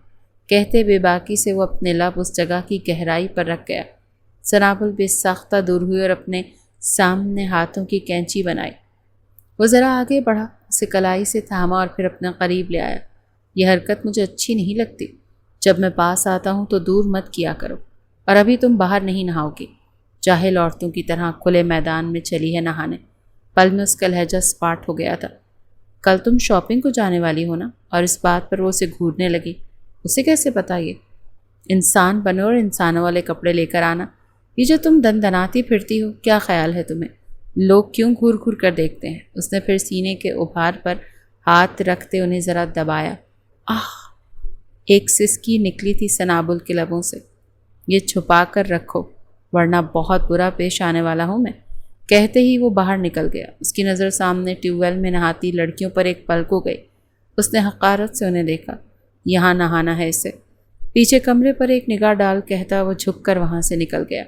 کہتے بے باکی سے وہ اپنے لب اس جگہ کی گہرائی پر رکھ گیا۔ سنابل بے ساختہ دور ہوئی اور اپنے سامنے ہاتھوں کی کینچی بنائی۔ وہ ذرا آگے بڑھا، اسے کلائی سے تھاما اور پھر اپنے قریب لے آیا۔ یہ حرکت مجھے اچھی نہیں لگتی۔ جب میں پاس آتا ہوں تو دور مت کیا کرو، اور ابھی تم باہر نہیں نہاؤ گی۔ جاہل عورتوں کی طرح کھلے میدان میں چلی ہے نہانے۔ پل میں اس کا لہجہ سپاٹ ہو گیا تھا۔ کل تم شاپنگ کو جانے والی ہو نا؟ اور اس بات پر وہ اسے گھورنے لگی۔ اسے کیسے پتا؟ یہ انسان بنو اور انسانوں والے کپڑے لے کر آنا۔ یہ جو تم دندناتی پھرتی ہو، کیا خیال ہے تمہیں؟ لوگ کیوں گھور گھور کر دیکھتے ہیں؟ اس نے پھر سینے کے ابھار پر ہاتھ رکھتے انہیں ذرا دبایا۔ آہ! ایک سسکی نکلی تھی سنابل کے لبوں سے۔ یہ چھپا کر رکھو ورنہ بہت برا پیش آنے والا ہوں میں، کہتے ہی وہ باہر نکل گیا۔ اس کی نظر سامنے ٹیوب ویل میں نہاتی لڑکیوں پر ایک پل کو گئی۔ اس نے حقارت سے انہیں دیکھا۔ یہاں نہانا ہے اسے۔ پیچھے کمرے پر ایک نگاہ ڈال کہتا وہ جھک کر وہاں سے نکل گیا۔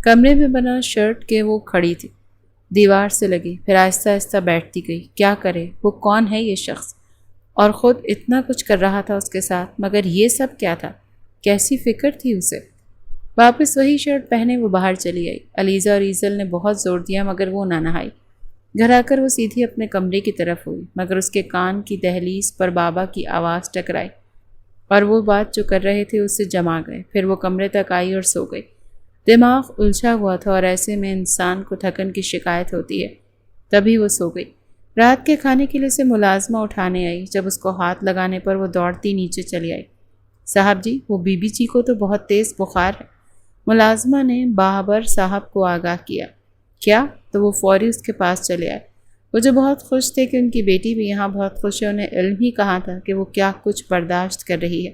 کمرے میں بنا شرٹ کے وہ کھڑی تھی، دیوار سے لگی، پھر آہستہ آہستہ بیٹھتی گئی۔ کیا کرے؟ وہ کون ہے یہ شخص؟ اور خود اتنا کچھ کر رہا تھا اس کے ساتھ، مگر یہ سب کیا تھا؟ کیسی فکر تھی اسے؟ واپس وہی شرٹ پہنے وہ باہر چلی آئی۔ علیزہ اور ایزل نے بہت زور دیا مگر وہ نہ نہائی۔ گھر آ کر وہ سیدھی اپنے کمرے کی طرف ہوئی، مگر اس کے کان کی دہلیز پر بابا کی آواز ٹکرائی، اور وہ بات جو کر رہے تھے اس سے جما گئے۔ پھر وہ کمرے تک آئی اور سو گئی۔ دماغ الجھا ہوا تھا اور ایسے میں انسان کو تھکن کی شکایت ہوتی ہے۔ تبھی وہ سو گئی۔ رات کے کھانے کے لیے اسے ملازمہ اٹھانے آئی۔ جب اس کو ہاتھ لگانے پر وہ دوڑتی نیچے چلی آئی۔ صاحب جی، وہ بی بی جی کو تو بہت تیز بخار ہے، ملازمہ نے باہبر صاحب کو آگاہ کیا۔ کیا؟ تو وہ فوری اس کے پاس چلے آئے۔ وہ جو بہت خوش تھے کہ ان کی بیٹی بھی یہاں بہت خوش ہے، انہیں علم ہی کہاں تھا کہ وہ کیا کچھ برداشت کر رہی ہے۔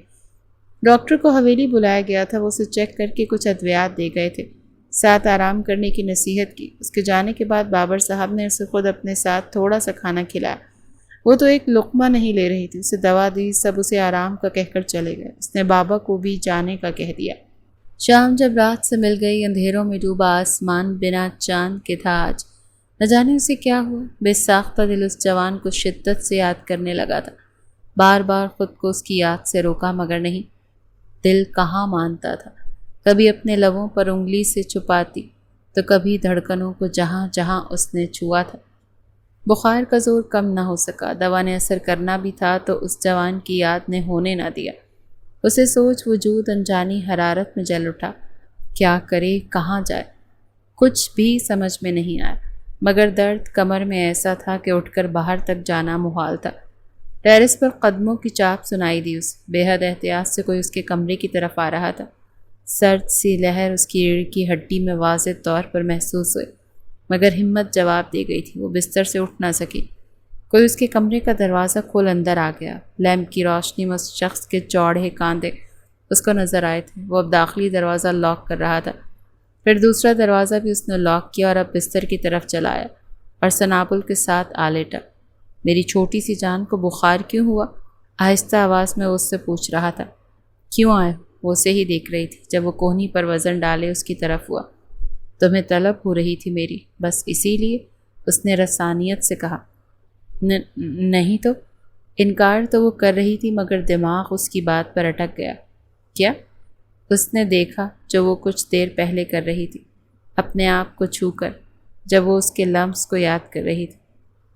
ڈاکٹر کو حویلی بلایا گیا تھا، وہ اسے چیک کر کے کچھ ادویات دے گئے تھے، ساتھ آرام کرنے کی نصیحت کی۔ اس کے جانے کے بعد بابر صاحب نے اسے خود اپنے ساتھ تھوڑا سا کھانا کھلایا۔ وہ تو ایک لقمہ نہیں لے رہی تھی، اسے دوا دی، سب اسے آرام کا کہہ کر چلے گئے۔ اس نے بابا کو بھی جانے کا کہہ دیا۔ شام جب رات سے مل گئی، اندھیروں میں ڈوبا آسمان بنا چاند کے تھا آج۔ نہ جانے اسے کیا ہوا، بے ساختہ دل اس جوان کو شدت سے یاد کرنے لگا تھا۔ بار بار خود کو اس کی یاد سے روکا مگر نہیں، دل کہاں مانتا تھا۔ کبھی اپنے لبوں پر انگلی سے چھپاتی تو کبھی دھڑکنوں کو جہاں جہاں اس نے چھوا تھا۔ بخار کا زور کم نہ ہو سکا، دوا نے اثر کرنا بھی تھا تو اس جوان کی یاد نے ہونے نہ دیا۔ اسے سوچ وجود انجانی حرارت میں جل اٹھا۔ کیا کرے، کہاں جائے، کچھ بھی سمجھ میں نہیں آیا، مگر درد کمر میں ایسا تھا کہ اٹھ کر باہر تک جانا محال تھا۔ ٹیرس پر قدموں کی چاپ سنائی دی اسے۔ بے حد احتیاط سے کوئی اس کے کمرے کی طرف آ رہا تھا۔ سرد سی لہر اس کی ریڑھ کی ہڈی میں واضح طور پر محسوس ہوئی، مگر ہمت جواب دے گئی تھی۔ وہ بستر سے اٹھ نہ سکی۔ کوئی اس کے کمرے کا دروازہ کھول اندر آ گیا۔ لیمپ کی روشنی میں اس شخص کے چوڑے کاندھے اس کو نظر آئے تھے۔ وہ اب داخلی دروازہ لاک کر رہا تھا۔ پھر دوسرا دروازہ بھی اس نے لاک کیا اور اب بستر کی طرف چلا آیا اور سنابل کے ساتھ آ لیٹا۔ میری چھوٹی سی جان کو بخار کیوں ہوا؟ آہستہ آواز میں وہ اس سے پوچھ رہا تھا۔ کیوں آئے؟ وہ اسے ہی دیکھ رہی تھی۔ جب وہ کوہنی پر وزن ڈالے اس کی طرف ہوا۔ تمہیں طلب ہو رہی تھی میری، بس اسی لیے، اس نے رسانیت سے کہا۔ نہیں تو؟ انکار تو وہ کر رہی تھی مگر دماغ اس کی بات پر اٹک گیا۔ کیا؟ اس نے دیکھا جو وہ کچھ دیر پہلے کر رہی تھی، اپنے آپ کو چھو کر، جب وہ اس کے لمس کو یاد کر رہی تھی۔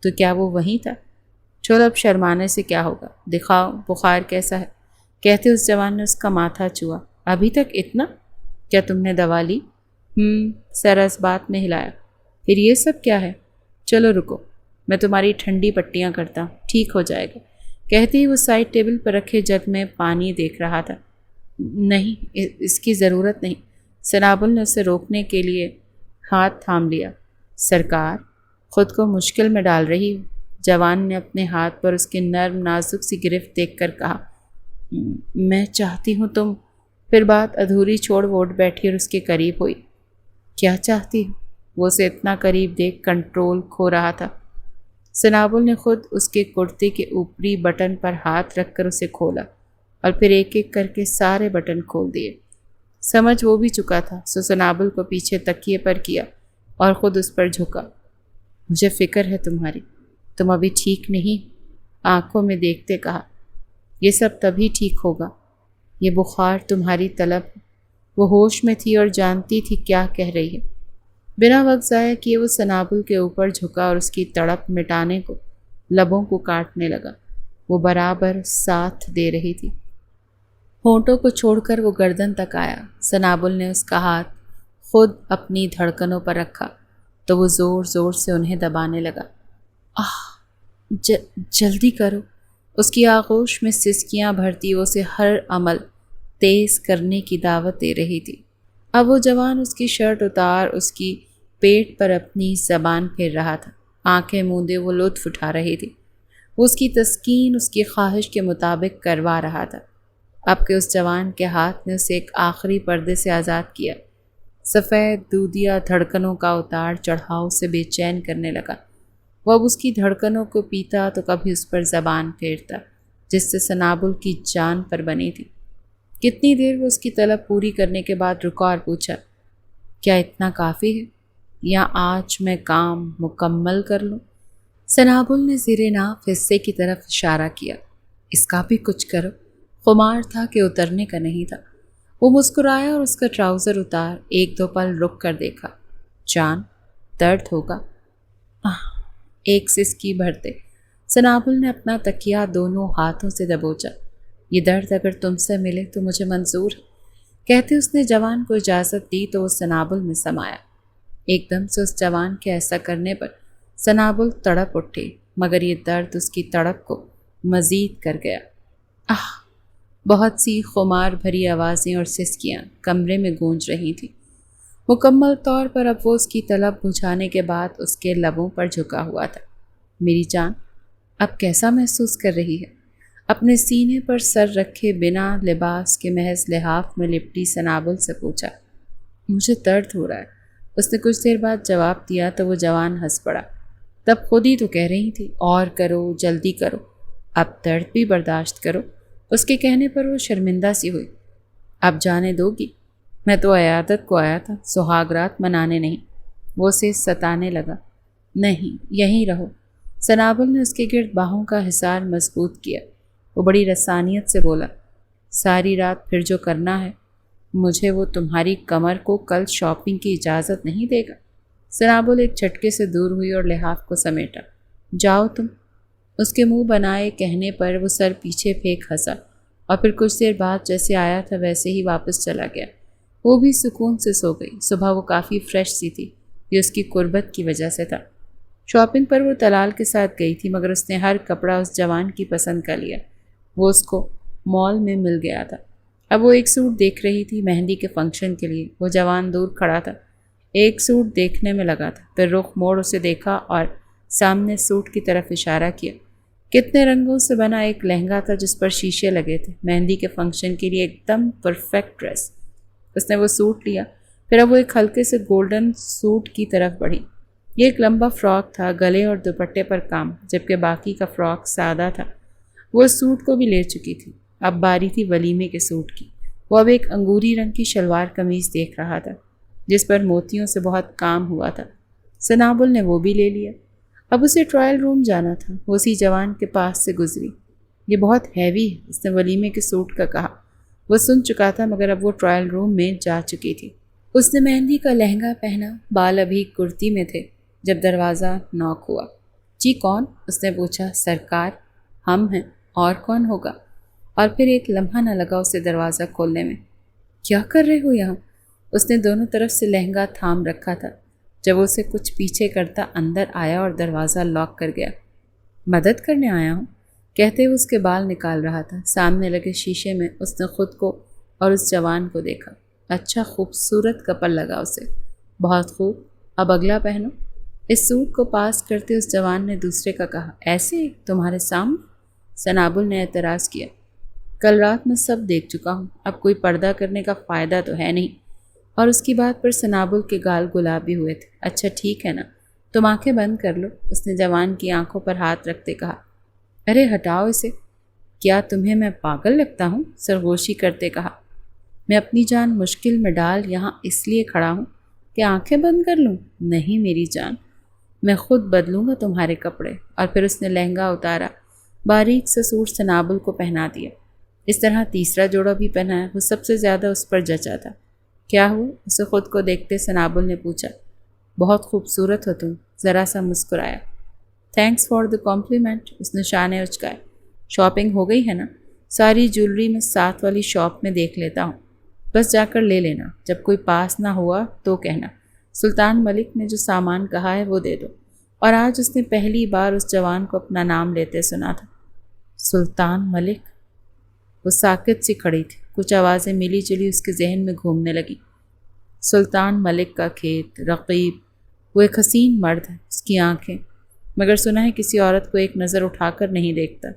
تو کیا وہ وہیں تھا؟ چھوڑ، اب شرمانے سے کیا ہوگا، دکھاؤ بخار کیسا ہے۔ کہتے اس جوان نے اس کا ماتھا چھوا۔ ابھی تک اتنا؟ کیا تم نے دوا لی؟ سر اس بات نے ہلایا۔ پھر یہ سب کیا ہے؟ چلو رکو، میں تمہاری ٹھنڈی پٹیاں کرتا ہوں، ٹھیک ہو جائے گا۔ کہتے ہی وہ سائڈ ٹیبل پر رکھے جگ میں پانی دیکھ رہا تھا۔ نہیں، اس کی ضرورت نہیں۔ سنابل نے اسے روکنے کے لیے ہاتھ تھام لیا۔ سرکار، خود کو مشکل میں ڈال رہی ہو، جوان نے اپنے ہاتھ پر اس کی نرم نازک سی گرفت دیکھ کر کہا۔ میں چاہتی ہوں تم۔ پھر بات ادھوری چھوڑ وہ اٹھ بیٹھی اور اس کے قریب ہوئی۔ کیا چاہتی ہوں؟ وہ اسے اتنا قریب دیکھ کنٹرول کھو رہا تھا۔ سنابل نے خود اس کے کرتے کے اوپری بٹن پر ہاتھ رکھ کر اسے کھولا اور پھر ایک ایک کر کے سارے بٹن کھول دیے۔ سمجھ وہ بھی چکا تھا، سو سنابل کو پیچھے تکیے پر کیا اور خود اس پر جھکا۔ مجھے فکر ہے تمہاری، تم ابھی ٹھیک نہیں، آنکھوں میں دیکھتے کہا۔ یہ سب تبھی ٹھیک ہوگا، یہ بخار تمہاری طلب۔ وہ ہوش میں تھی اور جانتی تھی کیا کہہ رہی ہے۔ بنا وقت ضائع کیے وہ سنابل کے اوپر جھکا اور اس کی تڑپ مٹانے کو لبوں کو کاٹنے لگا۔ وہ برابر ساتھ دے رہی تھی۔ ہونٹوں کو چھوڑ کر وہ گردن تک آیا۔ سنابل نے اس کا ہاتھ خود اپنی دھڑکنوں پر رکھا تو وہ زور زور سے انہیں دبانے لگا۔ جلدی کرو۔ اس کی آغوش میں سسکیاں بھرتی اسے ہر عمل تیز کرنے کی دعوت دے رہی تھی۔ اب وہ جوان اس کی شرٹ اتار اس کی پیٹ پر اپنی زبان پھیر رہا تھا۔ آنکھیں موندے وہ لطف اٹھا رہی تھی۔ وہ اس کی تسکین اس کی خواہش کے مطابق کروا رہا تھا۔ اب کہ اس جوان کے ہاتھ نے اسے ایک آخری پردے سے آزاد کیا، سفید دودیا دھڑکنوں کا اتار چڑھاؤ سے بے چین کرنے لگا۔ وہ اب اس کی دھڑکنوں کو پیتا تو کبھی اس پر زبان پھیرتا، جس سے سنابل کی جان پر بنی تھی۔ کتنی دیر وہ اس کی طلب پوری کرنے کے بعد رکا اور پوچھا، کیا اتنا کافی ہے یا آج میں کام مکمل کر لوں؟ سنابل نے زیر ناف حصے کی طرف اشارہ کیا۔ اس کا بھی کچھ کرو۔ خمار تھا کہ اترنے کا نہیں تھا۔ وہ مسکرایا اور اس کا ٹراؤزر اتار ایک دو پل رک کر دیکھا۔ جان، درد ہوگا؟ ایک سسکی بھرتے سنابل نے اپنا تکیہ دونوں ہاتھوں سے دبوچا۔ یہ درد اگر تم سے ملے تو مجھے منظور ہے۔ کہتے اس نے جوان کو اجازت دی تو وہ سنابل میں سمایا۔ ایک دم سے اس جوان کے ایسا کرنے پر سنابل تڑپ اٹھی، مگر یہ درد اس کی تڑپ کو مزید کر گیا۔ بہت سی خمار بھری آوازیں اور سسکیاں کمرے میں گونج رہی تھیں۔ مکمل طور پر اب وہ اس کی طلب بجھانے کے بعد اس کے لبوں پر جھکا ہوا تھا۔ میری جان، اب کیسا محسوس کر رہی ہے؟ اپنے سینے پر سر رکھے بنا لباس کے محض لحاف میں لپٹی سنابل سے پوچھا۔ مجھے درد ہو رہا ہے، اس نے کچھ دیر بعد جواب دیا تو وہ جوان ہنس پڑا۔ تب خود ہی تو کہہ رہی تھی اور کرو، جلدی کرو، اب درد بھی برداشت کرو۔ اس کے کہنے پر وہ شرمندہ سی ہوئی۔ اب جانے دو گی؟ میں تو عیادت کو آیا تھا، سہاگ رات منانے نہیں۔ وہ اسے ستانے لگا۔ نہیں، یہیں رہو۔ سنابل نے اس کے گرد باہوں کا حصار مضبوط کیا۔ وہ بڑی رسانیت سے بولا، ساری رات پھر جو کرنا ہے، مجھے وہ تمہاری کمر کو کل شاپنگ کی اجازت نہیں دے گا۔ سنابل ایک جھٹکے سے دور ہوئی اور لحاف کو سمیٹا۔ جاؤ تم۔ اس کے منہ بنائے کہنے پر وہ سر پیچھے پھینک ہنسا اور پھر کچھ دیر بعد جیسے آیا تھا ویسے ہی واپس چلا گیا۔ وہ بھی سکون سے سو گئی۔ صبح وہ کافی فریش سی تھی، یہ اس کی قربت کی وجہ سے تھا۔ شاپنگ پر وہ طلال کے ساتھ گئی تھی، مگر اس نے ہر کپڑا اس جوان کی پسند کر لیا۔ وہ اس کو مال میں مل گیا تھا۔ اب وہ ایک سوٹ دیکھ رہی تھی مہندی کے فنکشن کے لیے۔ وہ جوان دور کھڑا تھا، ایک سوٹ دیکھنے میں لگا تھا، پھر رخ موڑ اسے دیکھا اور سامنے سوٹ کی طرف اشارہ کیا۔ کتنے رنگوں سے بنا ایک لہنگا تھا جس پر شیشے لگے تھے، مہندی کے فنکشن کے لیے ایک دم پرفیکٹ ڈریس۔ اس نے وہ سوٹ لیا، پھر اب وہ ایک ہلکے سے گولڈن سوٹ کی طرف بڑھی۔ یہ ایک لمبا فراک تھا، گلے اور دوپٹے پر کام، جبکہ باقی کا فراک سادہ تھا۔ وہ اس سوٹ کو بھی لے چکی تھی، اب باری تھی ولیمے کے سوٹ کی۔ وہ اب ایک انگوری رنگ کی شلوار قمیض دیکھ رہا تھا جس پر موتیوں سے بہت کام ہوا تھا۔ سنابل نے وہ بھی لے لیا۔ اب اسے ٹرائل روم جانا تھا۔ وہ اسی جوان کے پاس سے گزری۔ یہ بہت ہیوی ہے، اس نے ولیمے کے سوٹ کا کہا۔ وہ سن چکا تھا مگر اب وہ ٹرائل روم میں جا چکی تھی۔ اس نے مہندی کا لہنگا پہنا، بال ابھی کرتی میں تھے جب دروازہ ناک ہوا۔ جی کون؟ اس نے پوچھا۔ سرکار، ہم ہیں، اور کون ہوگا؟ اور پھر ایک لمحہ نہ لگا اسے دروازہ کھولنے میں۔ کیا کر رہے ہو یہاں؟ اس نے دونوں طرف سے لہنگا تھام رکھا تھا۔ جب اسے کچھ پیچھے کرتا اندر آیا اور دروازہ لاک کر گیا۔ مدد کرنے آیا ہوں کہتے ہوئے اس کے بال نکال رہا تھا۔ سامنے لگے شیشے میں اس نے خود کو اور اس جوان کو دیکھا۔ اچھا خوبصورت کپل لگا اسے۔ بہت خوب، اب اگلا پہنو۔ اس سوٹ کو پاس کرتے اس جوان نے دوسرے کا کہا۔ ایسے تمہارے سامنے؟ سنابل نے اعتراض کیا۔ کل رات میں سب دیکھ چکا ہوں، اب کوئی پردہ کرنے کا فائدہ تو ہے نہیں۔ اور اس کی بات پر سنابل کے گال گلابی ہوئے تھے۔ اچھا ٹھیک ہے نا، تم آنکھیں بند کر لو، اس نے جوان کی آنکھوں پر ہاتھ رکھتے کہا۔ ارے ہٹاؤ اسے۔ کیا تمہیں میں پاگل لگتا ہوں؟ سرگوشی کرتے کہا۔ میں اپنی جان مشکل میں ڈال یہاں اس لیے کھڑا ہوں کہ آنکھیں بند کر لوں؟ نہیں میری جان، میں خود بدلوں گا تمہارے کپڑے۔ اور پھر اس نے لہنگا اتارا، باریک سا سوٹ سنابل کو پہنا دیا۔ اس طرح تیسرا جوڑا بھی پہنایا، وہ سب سے زیادہ اس پر جچا تھا۔ کیا ہوا؟ اسے خود کو دیکھتے سنابل نے پوچھا۔ بہت خوبصورت ہو تم، ذرا سا مسکرایا۔ تھینکس فار دا کمپلیمنٹ، اس نے شانے اچکائے۔ شاپنگ ہو گئی ہے نا؟ ساری جولری میں ساتھ والی شاپ میں دیکھ لیتا ہوں، بس جا کر لے لینا، جب کوئی پاس نہ ہوا تو کہنا۔ سلطان ملک نے جو سامان کہا ہے وہ دے دو۔ اور آج اس نے پہلی بار اس جوان کو اپنا نام لیتے سنا تھا۔ سلطان ملک؟ وہ ساکت سی کھڑی تھی، کچھ آوازیں ملی جلی اس کے ذہن میں گھومنے لگی۔ سلطان ملک کا کھیت، رقیب، وہ ایک حسین مرد ہے، اس کی آنکھیں، مگر سنا ہے کسی عورت کو ایک نظر اٹھا کر نہیں دیکھتا۔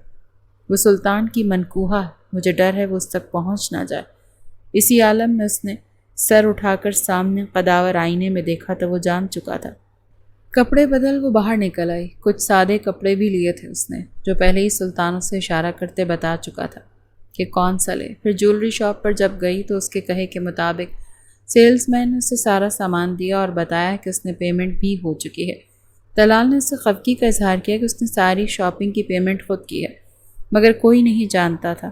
وہ سلطان کی منکوہا، مجھے ڈر ہے وہ اس تک پہنچ نہ جائے۔ اسی عالم میں اس نے سر اٹھا کر سامنے قداور آئینے میں دیکھا تو وہ جان چکا تھا۔ کپڑے بدل وہ باہر نکل آئی۔ کچھ سادے کپڑے بھی لیے تھے اس نے، جو پہلے ہی سلطانوں سے اشارہ کرتے بتا چکا تھا کہ کون سا لے۔ پھر جولری شاپ پر جب گئی تو اس کے کہے کے مطابق سیلز مین نے اسے سارا سامان دیا اور بتایا کہ اس نے پیمنٹ بھی ہو چکی ہے۔ دلال نے اسے خفگی کا اظہار کیا کہ اس نے ساری شاپنگ کی پیمنٹ خود کی ہے، مگر کوئی نہیں جانتا تھا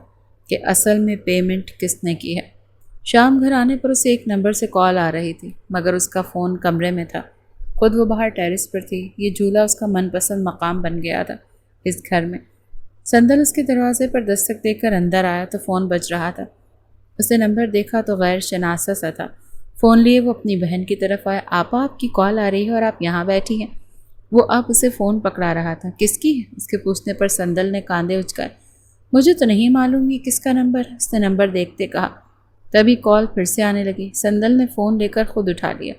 کہ اصل میں پیمنٹ کس نے کی ہے۔ شام گھر آنے پر اسے ایک نمبر سے کال آ رہی تھی، مگر اس کا فون کمرے میں تھا، خود وہ باہر ٹیرس پر تھی۔ یہ جھولا اس کا من پسند مقام بن گیا تھا اس گھر میں۔ سندل اس کے دروازے پر دستک دے کر اندر آیا تو فون بج رہا تھا۔ اس نے نمبر دیکھا تو غیر شناسا سا تھا۔ فون لیے وہ اپنی بہن کی طرف آیا۔ آپا آپ کی کال آ رہی ہے اور آپ یہاں بیٹھی ہیں۔ وہ اب اسے فون پکڑا رہا تھا۔ کس کی ہے؟ اس کے پوچھنے پر سندل نے کاندھے اچکائے۔ مجھے تو نہیں معلوم یہ کس کا نمبر ہے، اس نے نمبر دیکھتے کہا۔ تبھی کال پھر سے آنے لگی۔ سندل نے فون لے کر خود اٹھا لیا۔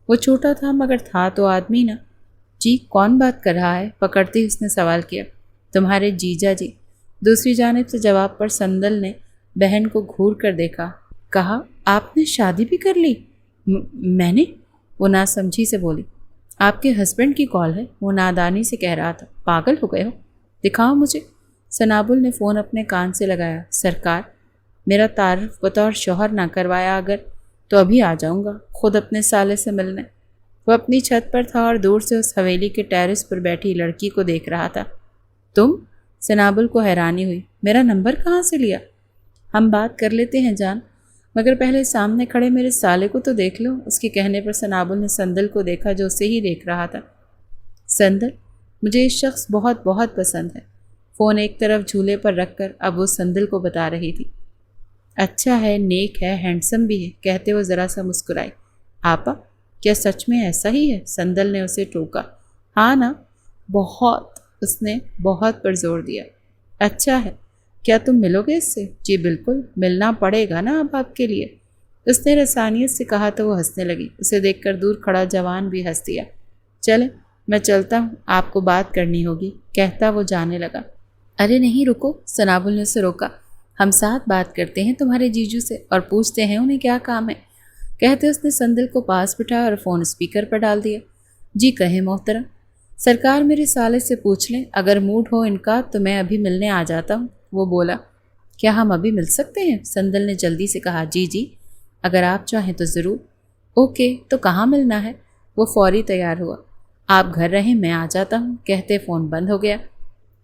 وہ چھوٹا تھا مگر تھا تو آدمی نا۔ جی کون بات کر رہا ہے؟ پکڑتے ہی اس نے سوال کیا۔ تمہارے جیجا جی۔ دوسری جانب سے جواب پر سندل نے بہن کو گھور کر دیکھا۔ کہا آپ نے شادی بھی کر لی؟ میں نے؟ وہ ناسمجھی سے بولی۔ آپ کے ہسبینڈ کی کال ہے، وہ نادانی سے کہہ رہا تھا۔ پاگل ہو گئے ہو؟ دکھاؤ مجھے۔ سنابل نے فون اپنے کان سے لگایا۔ سرکار، میرا تعارف بطور شوہر نہ کروایا اگر تو ابھی آ جاؤں گا خود اپنے سالے سے ملنے۔ وہ اپنی چھت پر تھا اور دور سے اس حویلی کے ٹیرس پر بیٹھی لڑکی کو دیکھ رہا تھا۔ تم؟ سنابل کو حیرانی ہوئی۔ میرا نمبر کہاں سے لیا؟ ہم بات کر لیتے ہیں جان، مگر پہلے سامنے کھڑے میرے سالے کو تو دیکھ لو۔ اس کے کہنے پر سنابل نے سندل کو دیکھا جو اسے ہی دیکھ رہا تھا۔ سندل، مجھے یہ شخص بہت بہت پسند ہے۔ فون ایک طرف جھولے پر رکھ کر اب وہ سندل کو بتا رہی تھی۔ اچھا ہے، نیک ہے، ہینڈسم بھی ہے، کہتے وہ ذرا سا مسکرائی۔ آپا کیا سچ میں ایسا ہی ہے؟ سندل نے اسے ٹوکا۔ ہاں نا، بہت، اس نے بہت پر زور دیا۔ اچھا ہے، کیا تم ملو گے اس سے؟ جی بالکل، ملنا پڑے گا نا اب آپ کے لیے، اس نے رسانیت سے کہا تو وہ ہنسنے لگی۔ اسے دیکھ کر دور کھڑا جوان بھی ہنس دیا۔ چلیں میں چلتا ہوں، آپ کو بات کرنی ہوگی، کہتا وہ جانے لگا۔ ارے نہیں رکو، سنابل نے اسے روکا۔ ہم ساتھ بات کرتے ہیں تمہارے جیجو سے اور پوچھتے ہیں انہیں کیا کام ہے، کہتے اس نے سندل کو پاس بٹھایا اور فون اسپیکر پر ڈال دیا۔ جی کہیں محترم، سرکار میرے سالے سے پوچھ لیں، اگر موڈ ہو ان کا تو میں ابھی ملنے آ جاتا ہوں۔ وہ بولا۔ کیا ہم ابھی مل سکتے ہیں؟ سندل نے جلدی سے کہا۔ جی جی، اگر آپ چاہیں تو ضرور۔ اوکے، تو کہاں ملنا ہے؟ وہ فوری تیار ہوا۔ آپ گھر رہیں، میں آ جاتا ہوں، کہتے فون بند ہو گیا۔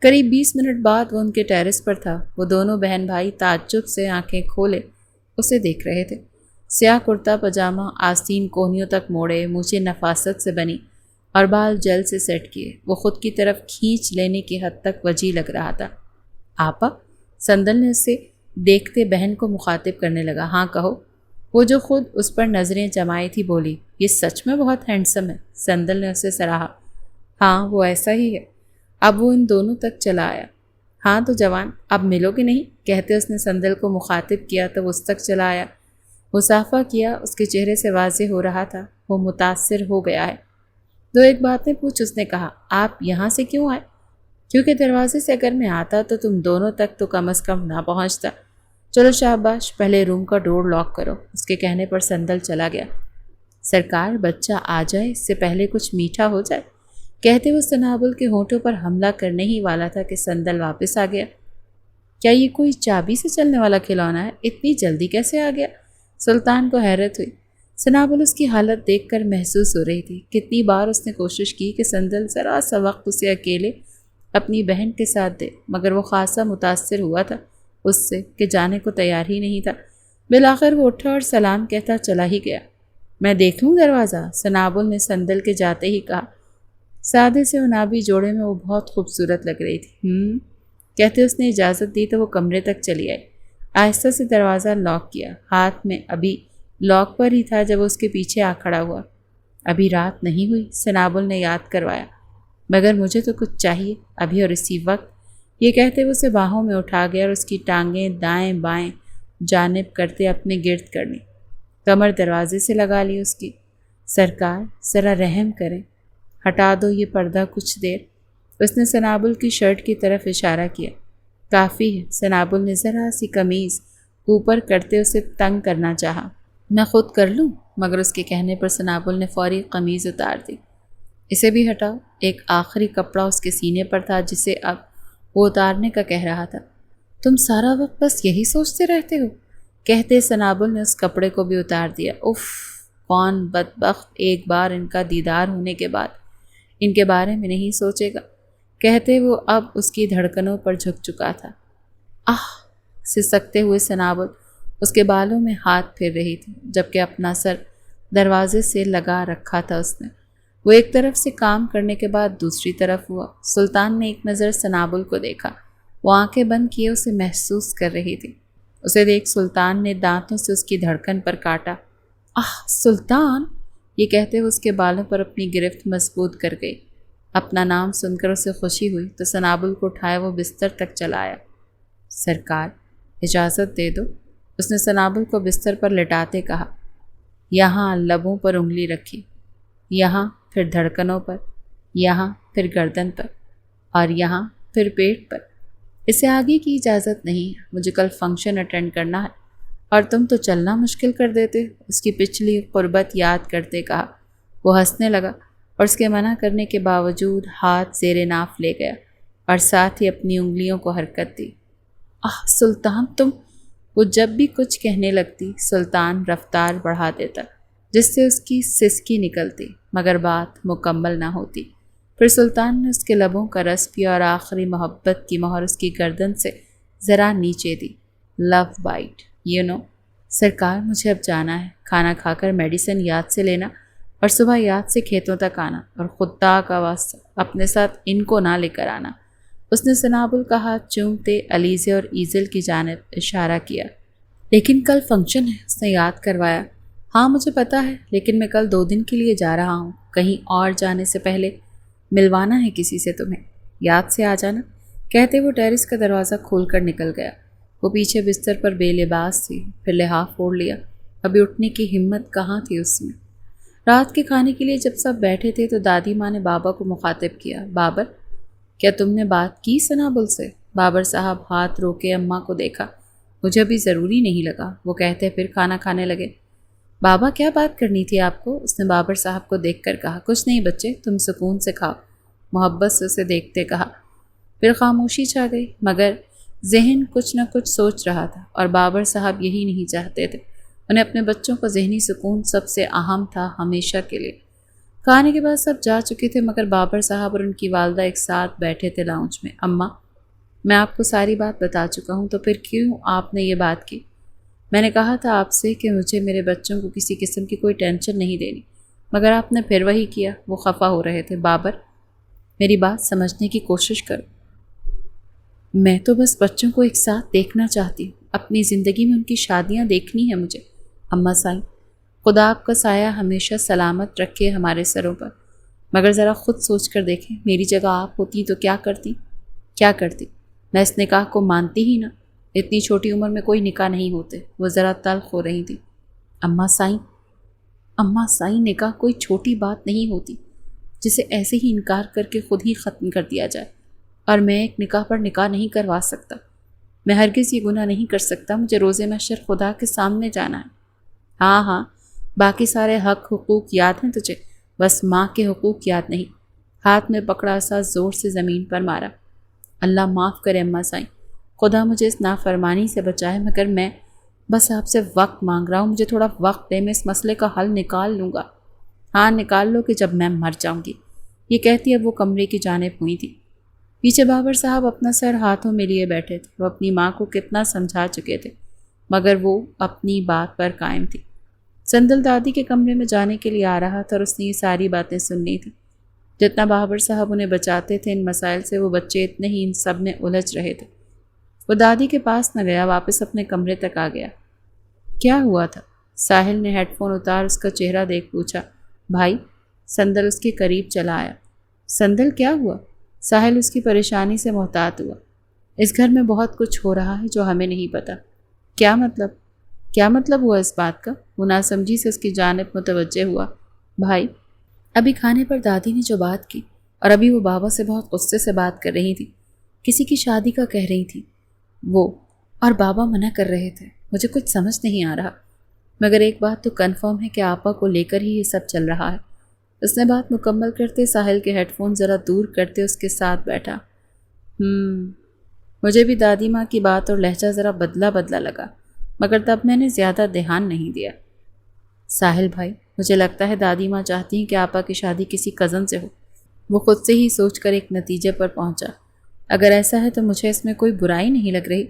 قریب 20 منٹ بعد وہ ان کے ٹیرس پر تھا۔ وہ دونوں بہن بھائی تعجب سے آنکھیں کھولے اسے دیکھ رہے تھے۔ سیاہ کرتا پاجامہ، آستین کوہنیوں تک موڑے، مونچھیں نفاست سے بنی اور بال جل سے سیٹ کیے، وہ خود کی طرف کھینچ لینے کی حد تک وجیح لگ رہا تھا۔ آپا، سندل نے اسے دیکھتے بہن کو مخاطب کرنے لگا۔ ہاں کہو۔ وہ جو خود اس پر نظریں جمائی تھی بولی، یہ سچ میں بہت ہینڈسم ہے۔ سندل نے اسے سراہا۔ ہاں وہ ایسا ہی ہے۔ اب وہ ان دونوں تک چلا آیا۔ ہاں تو جوان، اب ملو گے نہیں؟ کہتے اس نے سندل کو مخاطب کیا تو وہ اس تک چلا آیا۔ مصافحہ کیا، اس کے چہرے سے واضح ہو رہا تھا وہ متاثر ہو گیا ہے۔ دو ایک باتیں پوچھ، اس نے کہا۔ آپ یہاں سے کیوں آئے؟ کیونکہ دروازے سے اگر میں آتا تو تم دونوں تک تو کم از کم نہ پہنچتا۔ چلو شاباش، پہلے روم کا ڈور لاک کرو۔ اس کے کہنے پر سندل چلا گیا۔ سرکار بچہ آ جائے اس سے پہلے کچھ میٹھا ہو جائے، کہتے وہ سنابل کے ہونٹوں پر حملہ کرنے ہی والا تھا کہ سندل واپس آ گیا۔ کیا یہ کوئی چابی سے چلنے والا کھلونا ہے؟ اتنی جلدی کیسے آ گیا؟ سلطان کو حیرت ہوئی۔ سنابل اس کی حالت دیکھ کر محسوس ہو رہی تھی۔ کتنی بار اس نے کوشش کی کہ سندل ذرا سا وقت اسے اکیلے اپنی بہن کے ساتھ دے، مگر وہ خاصا متاثر ہوا تھا اس سے کہ جانے کو تیار ہی نہیں تھا۔ بالآخر وہ اٹھا اور سلام کہتا چلا ہی گیا۔ میں دیکھ لوں دروازہ؟ سنابل نے سندل کے جاتے ہی کہا۔ سادے سے انابی جوڑے میں وہ بہت خوبصورت لگ رہی تھی۔ کہتے اس نے اجازت دی تو وہ کمرے تک چلی آئی۔ آہستہ سے دروازہ لاک کیا۔ ہاتھ میں ابھی لاک پر ہی تھا جب اس کے پیچھے آ کھڑا ہوا۔ ابھی رات نہیں ہوئی، سنابل نے یاد کروایا، مگر مجھے تو کچھ چاہیے ابھی اور اسی وقت۔ یہ کہتے وہ اسے باہوں میں اٹھا گیا اور اس کی ٹانگیں دائیں بائیں جانب کرتے اپنے گرد کرنی، کمر دروازے سے لگا لی اس کی۔ سرکار ذرا رحم کریں، ہٹا دو یہ پردہ کچھ دیر۔ اس نے سنابل کی شرٹ کی طرف اشارہ کیا۔ کافی ہے۔ سنابل نے ذرا سی قمیض اوپر کرتے اسے تنگ کرنا چاہا۔ میں خود کر لوں، مگر اس کے کہنے پر سنابل نے فوری قمیض اتار دی۔ اسے بھی ہٹاؤ۔ ایک آخری کپڑا اس کے سینے پر تھا جسے اب وہ اتارنے کا کہہ رہا تھا۔ تم سارا وقت بس یہی سوچتے رہتے ہو، کہتے سنابل نے اس کپڑے کو بھی اتار دیا۔ اف، کون بدبخت ایک بار ان کا دیدار ہونے کے بعد ان کے بارے میں نہیں سوچے گا، کہتے وہ اب اس کی دھڑکنوں پر جھک چکا تھا۔ سسکتے ہوئے سنابل اس کے بالوں میں ہاتھ پھیر رہی تھی، جبکہ اپنا سر دروازے سے لگا رکھا تھا اس نے۔ وہ ایک طرف سے کام کرنے کے بعد دوسری طرف ہوا۔ سلطان نے ایک نظر سنابل کو دیکھا۔ وہ آنکھیں بند کیے اسے محسوس کر رہی تھی۔ اسے دیکھ سلطان نے دانتوں سے اس کی دھڑکن پر کاٹا۔ سلطان، یہ کہتے ہوئے اس کے بالوں پر اپنی گرفت مضبوط کر گئی۔ اپنا نام سن کر اسے خوشی ہوئی تو سنابل کو اٹھائے وہ بستر تک چلا آیا۔ سرکار اجازت دے دو، اس نے سنابل کو بستر پر لٹاتے کہا۔ یہاں لبوں پر انگلی رکھی، یہاں پھر دھڑکنوں پر، یہاں پھر گردن پر، اور یہاں پھر پیٹ پر۔ اسے آگے کی اجازت نہیں ہے، مجھے کل فنکشن اٹینڈ کرنا ہے، اور تم تو چلنا مشکل کر دیتے، اس کی پچھلی قربت یاد کرتے کہا۔ وہ ہنسنے لگا اور اس کے منع کرنے کے باوجود ہاتھ زیر ناف لے گیا اور ساتھ ہی اپنی انگلیوں کو حرکت دی۔ سلطان تم، وہ جب بھی کچھ کہنے لگتی سلطان رفتار بڑھا دیتا جس سے اس کی سسکی نکلتی، مگر بات مکمل نہ ہوتی۔ پھر سلطان نے اس کے لبوں کا رس پیا اور آخری محبت کی مہر اس کی گردن سے ذرا نیچے دی۔ لو بائٹ، سرکار مجھے اب جانا ہے، کھانا کھا کر میڈیسن یاد سے لینا اور صبح یاد سے کھیتوں تک آنا، اور خدا کا واسطہ اپنے ساتھ ان کو نہ لے کر آنا۔ اس نے سنابل کا ہاتھ چومتے علیزے اور ایزل کی جانب اشارہ کیا۔ لیکن کل فنکشن ہے، اس نے یاد کروایا۔ ہاں مجھے پتا ہے، لیکن میں کل 2 دن کے لیے جا رہا ہوں، کہیں اور جانے سے پہلے ملوانا ہے کسی سے تمہیں، یاد سے آ جانا، کہتے وہ ٹیرس کا دروازہ کھول کر نکل گیا۔ وہ پیچھے بستر پر بے لباس تھی، پھر لحاف اوڑھ لیا، ابھی اٹھنے کی ہمت کہاں تھی اس میں۔ رات کے کھانے کے لیے جب سب بیٹھے تھے تو دادی ماں نے بابا کو مخاطب کیا۔ بابر، کیا تم نے بات کی سنابل سے؟ بابر صاحب ہاتھ روکے اماں کو دیکھا۔ مجھے ابھی ضروری نہیں لگا، وہ کہتے پھر کھانا کھانے لگے۔ بابا کیا بات کرنی تھی آپ کو؟ اس نے بابر صاحب کو دیکھ کر کہا۔ کچھ نہیں بچے، تم سکون سے کھاؤ، محبت سے اسے دیکھتے کہا۔ پھر خاموشی چھا گئی، مگر ذہن کچھ نہ کچھ سوچ رہا تھا، اور بابر صاحب یہی نہیں چاہتے تھے۔ انہیں اپنے بچوں کا ذہنی سکون سب سے اہم تھا ہمیشہ کے لیے۔ کھانے کے بعد سب جا چکے تھے، مگر بابر صاحب اور ان کی والدہ ایک ساتھ بیٹھے تھے لاؤنج میں۔ اماں، میں آپ کو ساری بات بتا چکا ہوں، تو پھر کیوں آپ نے یہ بات کی؟ میں نے کہا تھا آپ سے کہ مجھے میرے بچوں کو کسی قسم کی کوئی ٹینشن نہیں دینی، مگر آپ نے پھر وہی کیا۔ وہ خفا ہو رہے تھے۔ بابر، میری بات سمجھنے کی کوشش کرو، میں تو بس بچوں کو ایک ساتھ دیکھنا چاہتی ہوں، اپنی زندگی میں ان کی شادیاں دیکھنی ہے مجھے۔ اماں سائیں، خدا آپ کا سایہ ہمیشہ سلامت رکھے ہمارے سروں پر، مگر ذرا خود سوچ کر دیکھیں، میری جگہ آپ ہوتی تو کیا کرتی؟ کیا کرتی؟ میں اس نکاح کو مانتی ہی نہ۔ اتنی چھوٹی عمر میں کوئی نکاح نہیں ہوتے۔ وہ ذرا تلخ ہو رہی تھی۔ اماں سائیں، نکاح کوئی چھوٹی بات نہیں ہوتی جسے ایسے ہی انکار کر کے خود ہی ختم کر دیا جائے، اور میں ایک نکاح پر نکاح نہیں کروا سکتا۔ میں ہرگز یہ گناہ نہیں کر سکتا۔ مجھے روز محشر خدا کے سامنے جانا ہے۔ ہاں، باقی سارے حق حقوق یاد ہیں تجھے، بس ماں کے حقوق یاد نہیں۔ ہاتھ میں پکڑا سا زور سے زمین پر مارا۔ اللہ معاف کرے اماں سائیں، خدا مجھے اس نافرمانی سے بچائے، مگر میں بس آپ سے وقت مانگ رہا ہوں۔ مجھے تھوڑا وقت دے، میں اس مسئلے کا حل نکال لوں گا۔ ہاں نکال لو کہ جب میں مر جاؤں گی۔ یہ کہتی اب وہ کمرے کی جانب ہوئی تھی۔ پیچھے بابر صاحب اپنا سر ہاتھوں میں لیے بیٹھے تھے۔ وہ اپنی ماں کو کتنا سمجھا چکے تھے، مگر وہ اپنی بات پر قائم تھی۔ سندل دادی کے کمرے میں جانے کے لیے آ رہا تھا اور اس نے یہ ساری باتیں سننی تھی۔ جتنا بابر صاحب انہیں بچاتے تھے ان مسائل سے، وہ بچے اتنے ہی ان سب میں الجھ رہے تھے۔ وہ دادی کے پاس نہ گیا، واپس اپنے کمرے تک آ گیا۔ کیا ہوا تھا؟ ساحل نے ہیڈ فون اتار اس کا چہرہ دیکھ پوچھا۔ بھائی، سندل اس کے قریب چلا آیا۔ سندل کیا ہوا؟ ساحل اس کی پریشانی سے محتاط ہوا۔ اس گھر میں بہت کچھ ہو رہا ہے جو ہمیں نہیں پتا۔ کیا مطلب ہوا اس بات کا؟ وہ ناسمجھی سے اس کی جانب متوجہ ہوا۔ بھائی، ابھی کھانے پر دادی نے جو بات کی، اور ابھی وہ بابا سے بہت غصے سے بات کر رہی تھی، کسی کی شادی کا کہہ رہی تھی وہ، اور بابا منع کر رہے تھے۔ مجھے کچھ سمجھ نہیں آ رہا، مگر ایک بات تو کنفرم ہے کہ آپا کو لے کر ہی یہ سب چل رہا ہے۔ اس نے بات مکمل کرتے ساحل کے ہیڈ فون ذرا دور کرتے اس کے ساتھ بیٹھا۔ مجھے بھی دادی ماں کی بات اور لہجہ ذرا بدلا لگا، مگر تب میں نے زیادہ دھیان نہیں دیا۔ ساحل بھائی، مجھے لگتا ہے دادی ماں چاہتی ہیں کہ آپا کی شادی کسی کزن سے ہو۔ وہ خود سے ہی سوچ کر ایک نتیجے پر پہنچا۔ اگر ایسا ہے تو مجھے اس میں کوئی برائی نہیں لگ رہی۔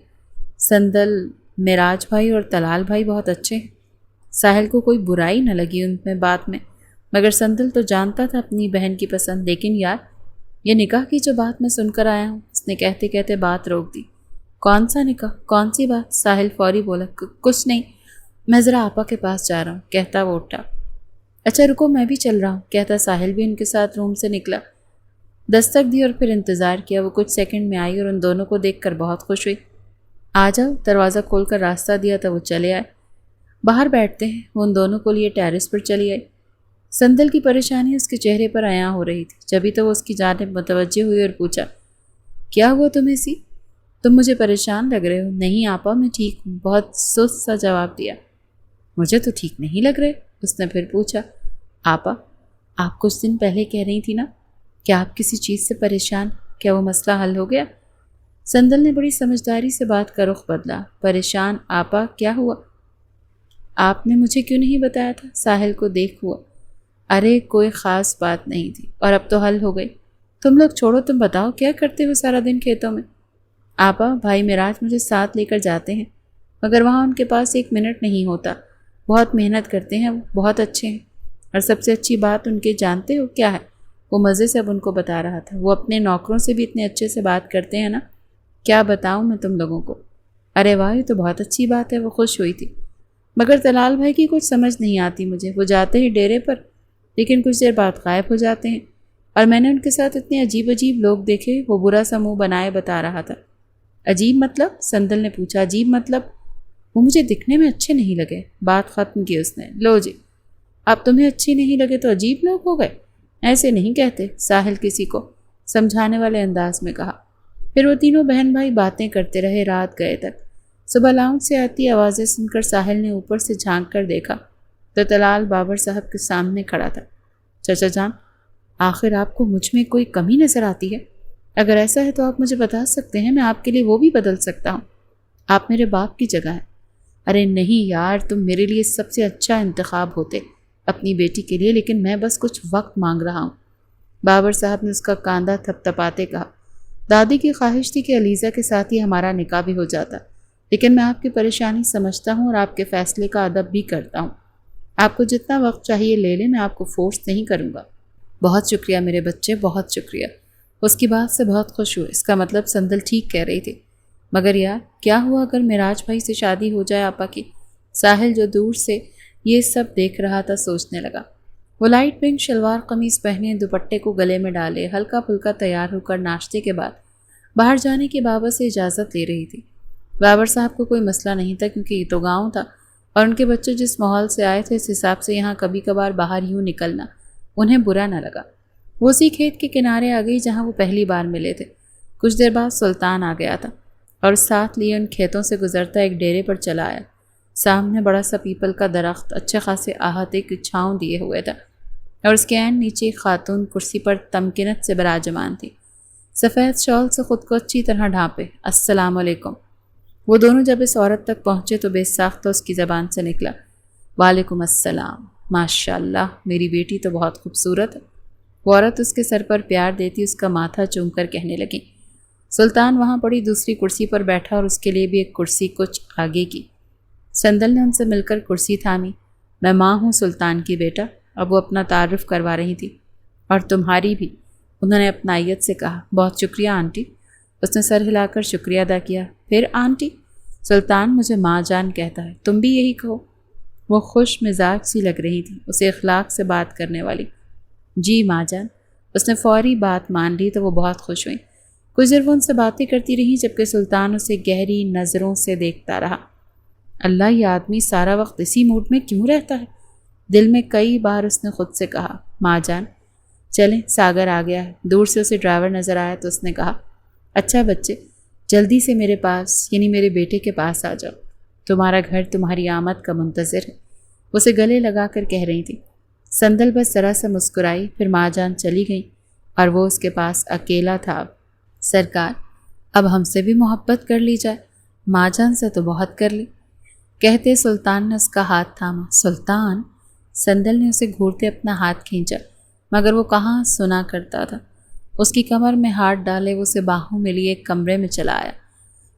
سندل، معراج بھائی اور طلال بھائی بہت اچھے ہیں۔ ساحل کو کوئی برائی نہ لگی ان میں بات میں، مگر سندل تو جانتا تھا اپنی بہن کی پسند۔ لیکن یار، یہ نکاح کی جو بات میں سن کر آیا ہوں، اس نے کہتے کہتے بات روک دی۔ کون سا نکاح؟ کون سی بات؟ ساحل فوری بولا۔ کچھ نہیں، میں ذرا آپا کے پاس جا رہا ہوں، کہتا وہ اٹھا۔ اچھا رکو، میں بھی چل رہا ہوں، کہتا ساحل بھی ان کے ساتھ روم سے نکلا۔ دستک دی اور پھر انتظار کیا۔ وہ کچھ سیکنڈ میں آئی اور ان دونوں کو دیکھ کر بہت خوش ہوئی۔ آ جاؤ، دروازہ کھول کر راستہ دیا تو وہ چلے آئے۔ باہر بیٹھتے ہیں، وہ ان دونوں کو لیے ٹیرس پر چلی آئی۔ سندل کی پریشانی اس کے چہرے پر عیاں ہو رہی تھی، جبھی تو وہ اس کی جانب متوجہ ہوئی اور پوچھا، کیا ہوا تمہیں سی؟ تم مجھے پریشان لگ رہے ہو۔ نہیں آپا، میں ٹھیک ہوں، بہت سست سا جواب دیا۔ مجھے تو ٹھیک نہیں لگ رہے۔ اس نے پھر پوچھا، آپا، آپ کچھ دن پہلے کہہ رہی تھی نا کہ آپ کسی چیز سے پریشان، کیا وہ مسئلہ حل ہو گیا؟ سندل نے بڑی سمجھداری سے بات کا رخ بدلا۔ پریشان؟ آپا کیا ہوا؟ آپ نے مجھے کیوں نہیں بتایا تھا؟ ساحل کو دیکھ ہوا۔ ارے کوئی خاص بات نہیں تھی، اور اب تو حل ہو گئی۔ تم لوگ چھوڑو، تم بتاؤ کیا کرتے ہو سارا دن کھیتوں میں؟ آپا، بھائی معراج مجھے ساتھ لے کر جاتے ہیں، مگر وہاں ان کے پاس 1 منٹ نہیں ہوتا۔ بہت محنت کرتے ہیں، وہ بہت اچھے ہیں، اور سب سے اچھی بات ان کے جانتے ہو کیا ہے؟ وہ مزے سے اب ان کو بتا رہا تھا۔ وہ اپنے نوکروں سے بھی اتنے اچھے سے بات کرتے ہیں نا، کیا بتاؤں میں تم لوگوں کو۔ ارے واہ، یہ تو بہت اچھی بات ہے۔ وہ خوش ہوئی تھی۔ مگر طلال بھائی کی کچھ سمجھ نہیں آتی مجھے۔ وہ جاتے ہیں ڈیرے پر، لیکن کچھ دیر بعد غائب ہو جاتے ہیں، اور میں نے ان کے ساتھ اتنے عجیب لوگ دیکھے۔ وہ برا سا منہ بنائے بتا رہا تھا۔ عجیب مطلب؟ سندل نے پوچھا۔ عجیب مطلب وہ مجھے دکھنے میں اچھے نہیں لگے۔ بات ختم کی اس نے۔ لو جی، اب تمہیں اچھی نہیں لگے تو عجیب لوگ ہو گئے؟ ایسے نہیں کہتے، ساحل کسی کو سمجھانے والے انداز میں کہا۔ پھر وہ تینوں بہن بھائی باتیں کرتے رہے رات گئے تک۔ صبح لاؤنج سے آتی آوازیں سن کر ساحل نے اوپر سے جھانک کر دیکھا تو طلال بابر صاحب کے سامنے کھڑا تھا۔ چچا جان، آخر آپ کو مجھ میں کوئی کمی نظر آتی ہے؟ اگر ایسا ہے تو آپ مجھے بتا سکتے ہیں، میں آپ کے لیے وہ بھی بدل سکتا ہوں۔ آپ میرے باپ کی جگہ ہیں۔ ارے نہیں یار، تم میرے لیے سب سے اچھا انتخاب ہوتے اپنی بیٹی کے لیے، لیکن میں بس کچھ وقت مانگ رہا ہوں۔ بابر صاحب نے اس کا کاندھا تھپ تھپاتے کہا۔ دادی کی خواہش تھی کہ علیزہ کے ساتھ ہی ہمارا نکاح بھی ہو جاتا، لیکن میں آپ کی پریشانی سمجھتا ہوں اور آپ کے فیصلے کا ادب بھی کرتا ہوں۔ آپ کو جتنا وقت چاہیے لے لیں، میں آپ کو فورس نہیں کروں گا۔ بہت شکریہ میرے بچے، بہت شکریہ۔ اس کی بات سے بہت خوش ہوئے۔ اس کا مطلب سندل ٹھیک کہہ رہی تھی۔ مگر یار کیا ہوا اگر معراج بھائی سے شادی ہو جائے آپا کی؟ ساحل جو دور سے یہ سب دیکھ رہا تھا سوچنے لگا۔ وہ لائٹ پنک شلوار قمیص پہنے، دوپٹے کو گلے میں ڈالے، ہلکا پھلکا تیار ہو کر ناشتے کے بعد باہر جانے کی بابا سے اجازت لے رہی تھی۔ بابر صاحب کو کوئی مسئلہ نہیں تھا کیونکہ یہ تو گاؤں تھا اور ان کے بچے جس ماحول سے آئے تھے اس حساب سے یہاں کبھی کبھار باہر یوں نکلنا انہیں برا نہ لگا۔ وہ اسی کھیت کے کنارے آ گئی جہاں وہ پہلی بار ملے تھے۔ کچھ دیر بعد سلطان آ گیا تھا اور ساتھ لیے ان کھیتوں سے گزرتا ایک ڈیرے پر چلا آیا۔ سامنے بڑا سا پیپل کا درخت اچھے خاصے احاطے کی چھاؤں دیے ہوئے تھا اور اس کے عین نیچے ایک خاتون کرسی پر تمکنت سے براجمان تھی، سفید شال سے خود کو اچھی طرح ڈھانپے۔ السلام علیکم۔ وہ دونوں جب اس عورت تک پہنچے تو بے ساختہ اس کی زبان سے نکلا، وعلیکم السلام، ماشاء اللہ میری بیٹی تو بہت خوبصورت ہے۔ وہ عورت اس کے سر پر پیار دیتی اس کا ماتھا چوم کر کہنے لگی۔ سلطان وہاں پڑی دوسری کرسی پر بیٹھا اور اس کے لیے بھی ایک کرسی کچھ آگے کی۔ سندل نے ان سے مل کر کرسی تھامی۔ میں ماں ہوں سلطان کی بیٹا۔ اب وہ اپنا تعارف کروا رہی تھی۔ اور تمہاری بھی، انہوں نے اپنائیت سے کہا۔ بہت شکریہ آنٹی۔ اس نے سر ہلا کر شکریہ ادا کیا۔ پھر آنٹی؟ سلطان مجھے ماں جان کہتا ہے، تم بھی یہی کہو۔ وہ خوش مزاج سی لگ رہی تھی، اسے اخلاق سے بات کرنے والی۔ جی ماں جان۔ اس نے فوری بات مان لی تو وہ بہت خوش ہوئی۔ کچھ دیر وہ ان سے باتیں کرتی رہیں جبکہ سلطان اسے گہری نظروں سے دیکھتا رہا۔ اللہ، یہ آدمی سارا وقت اسی موڈ میں کیوں رہتا ہے؟ دل میں کئی بار اس نے خود سے کہا۔ ماں جان چلیں، ساگر آ گیا ہے۔ دور سے اسے ڈرائیور نظر آیا تو اس نے کہا، اچھا بچے جلدی سے میرے پاس یعنی میرے بیٹے کے پاس آ جاؤ، تمہارا گھر تمہاری آمد کا منتظر ہے۔ اسے گلے لگا کر کہہ رہی تھی۔ سندل بس ذرا سا مسکرائی، پھر ماں جان چلی گئی اور وہ اس کے پاس اکیلا تھا۔ سرکار اب ہم سے بھی محبت کر لی جائے، ماں جان سے تو بہت کر لی، کہتے سلطان نے اس کا ہاتھ تھاما۔ سلطان؟ سندل نے اسے گھورتے اپنا ہاتھ کھینچا مگر وہ کہاں سنا کرتا تھا۔ اس کی کمر میں ہاتھ ڈالے وہ اسے باہوں میں لیے ایک کمرے میں چلا آیا۔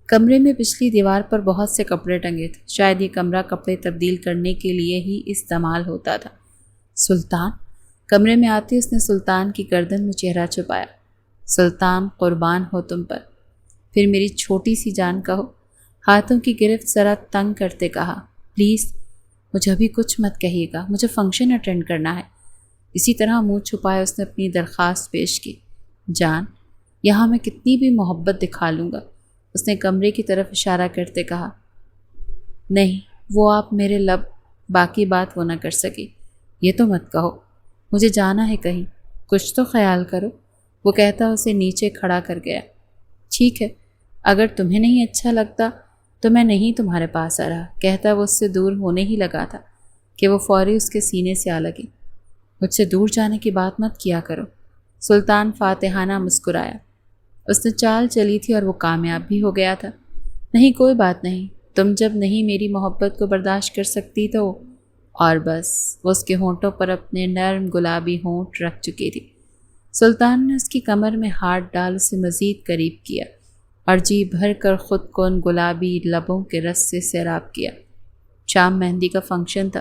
کمرے میں پچھلی دیوار پر بہت سے کپڑے ٹنگے تھے، شاید یہ کمرہ کپڑے تبدیل کرنے کے لیے ہی استعمال ہوتا تھا۔ سلطان؟ کمرے میں آتے اس نے سلطان کی گردن میں چہرہ چھپایا۔ سلطان قربان ہو تم پر، پھر میری چھوٹی سی جان کہو۔ ہاتھوں کی گرفت ذرا تنگ کرتے کہا، پلیز مجھے ابھی کچھ مت کہیے گا، مجھے فنکشن اٹینڈ کرنا ہے۔ اسی طرح منہ چھپائے اس نے اپنی درخواست پیش کی۔ جان یہاں میں کتنی بھی محبت دکھا لوں گا، اس نے کمرے کی طرف اشارہ کرتے کہا۔ نہیں وہ آپ میرے لب، باقی بات وہ نہ کر سکی۔ یہ تو مت کہو، مجھے جانا ہے کہیں، کچھ تو خیال کرو، وہ کہتا اسے نیچے کھڑا کر گیا۔ ٹھیک ہے، اگر تمہیں نہیں اچھا لگتا تو میں نہیں تمہارے پاس آ رہا، کہتا وہ اس سے دور ہونے ہی لگا تھا کہ وہ فوری اس کے سینے سے آ لگی۔ مجھ سے دور جانے کی بات مت کیا کرو۔ سلطان فاتحانہ مسکرایا۔ اس نے چال چلی تھی اور وہ کامیاب بھی ہو گیا تھا۔ نہیں کوئی بات نہیں، تم جب نہیں میری محبت کو برداشت کر سکتی تو، اور بس وہ اس کے ہونٹوں پر اپنے نرم گلابی ہونٹ رکھ چکی تھی۔ سلطان نے اس کی کمر میں ہاتھ ڈال اسے مزید قریب کیا اور جی بھر کر خود کو ان گلابی لبوں کے رس سے سیراب کیا۔ شام مہندی کا فنکشن تھا۔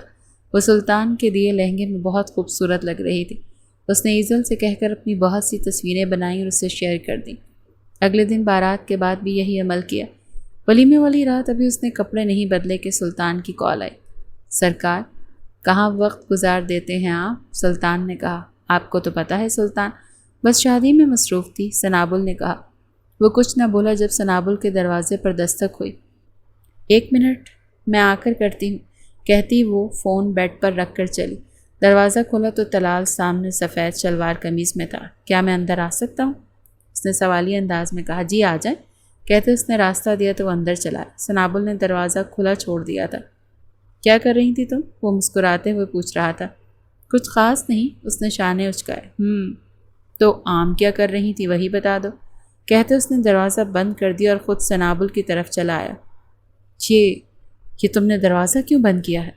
وہ سلطان کے دیے لہنگے میں بہت خوبصورت لگ رہی تھی۔ اس نے ایزل سے کہہ کر اپنی بہت سی تصویریں بنائیں اور اسے شیئر کر دیں۔ اگلے دن بارات کے بعد بھی یہی عمل کیا۔ ولیمے والی رات ابھی اس نے کپڑے نہیں بدلے کہ سلطان کی کال آئی۔ سرکار کہاں وقت گزار دیتے ہیں آپ؟ سلطان نے کہا۔ آپ کو تو پتہ ہے سلطان، بس شادی میں مصروف تھی، سنابل نے کہا۔ وہ کچھ نہ بولا جب سنابل کے دروازے پر دستک ہوئی۔ ایک منٹ میں آ کر کرتی ہوں، کہتی وہ فون بیڈ پر رکھ کر چلی۔ دروازہ کھولا تو طلال سامنے سفید شلوار قمیض میں تھا۔ کیا میں اندر آ سکتا ہوں؟ اس نے سوالی انداز میں کہا۔ جی آ جائیں، کہتے اس نے راستہ دیا تو وہ اندر چلا۔ سنابل نے دروازہ کھلا چھوڑ دیا تھا۔ کیا کر رہی تھی تم؟ وہ مسکراتے ہوئے پوچھ رہا تھا۔ کچھ خاص نہیں، اس نے شانے اچکائے۔ تو عام کیا کر رہی تھی وہی بتا دو، کہتے اس نے دروازہ بند کر دیا اور خود سنابل کی طرف چلا آیا۔ یہ تم نے دروازہ کیوں بند کیا ہے؟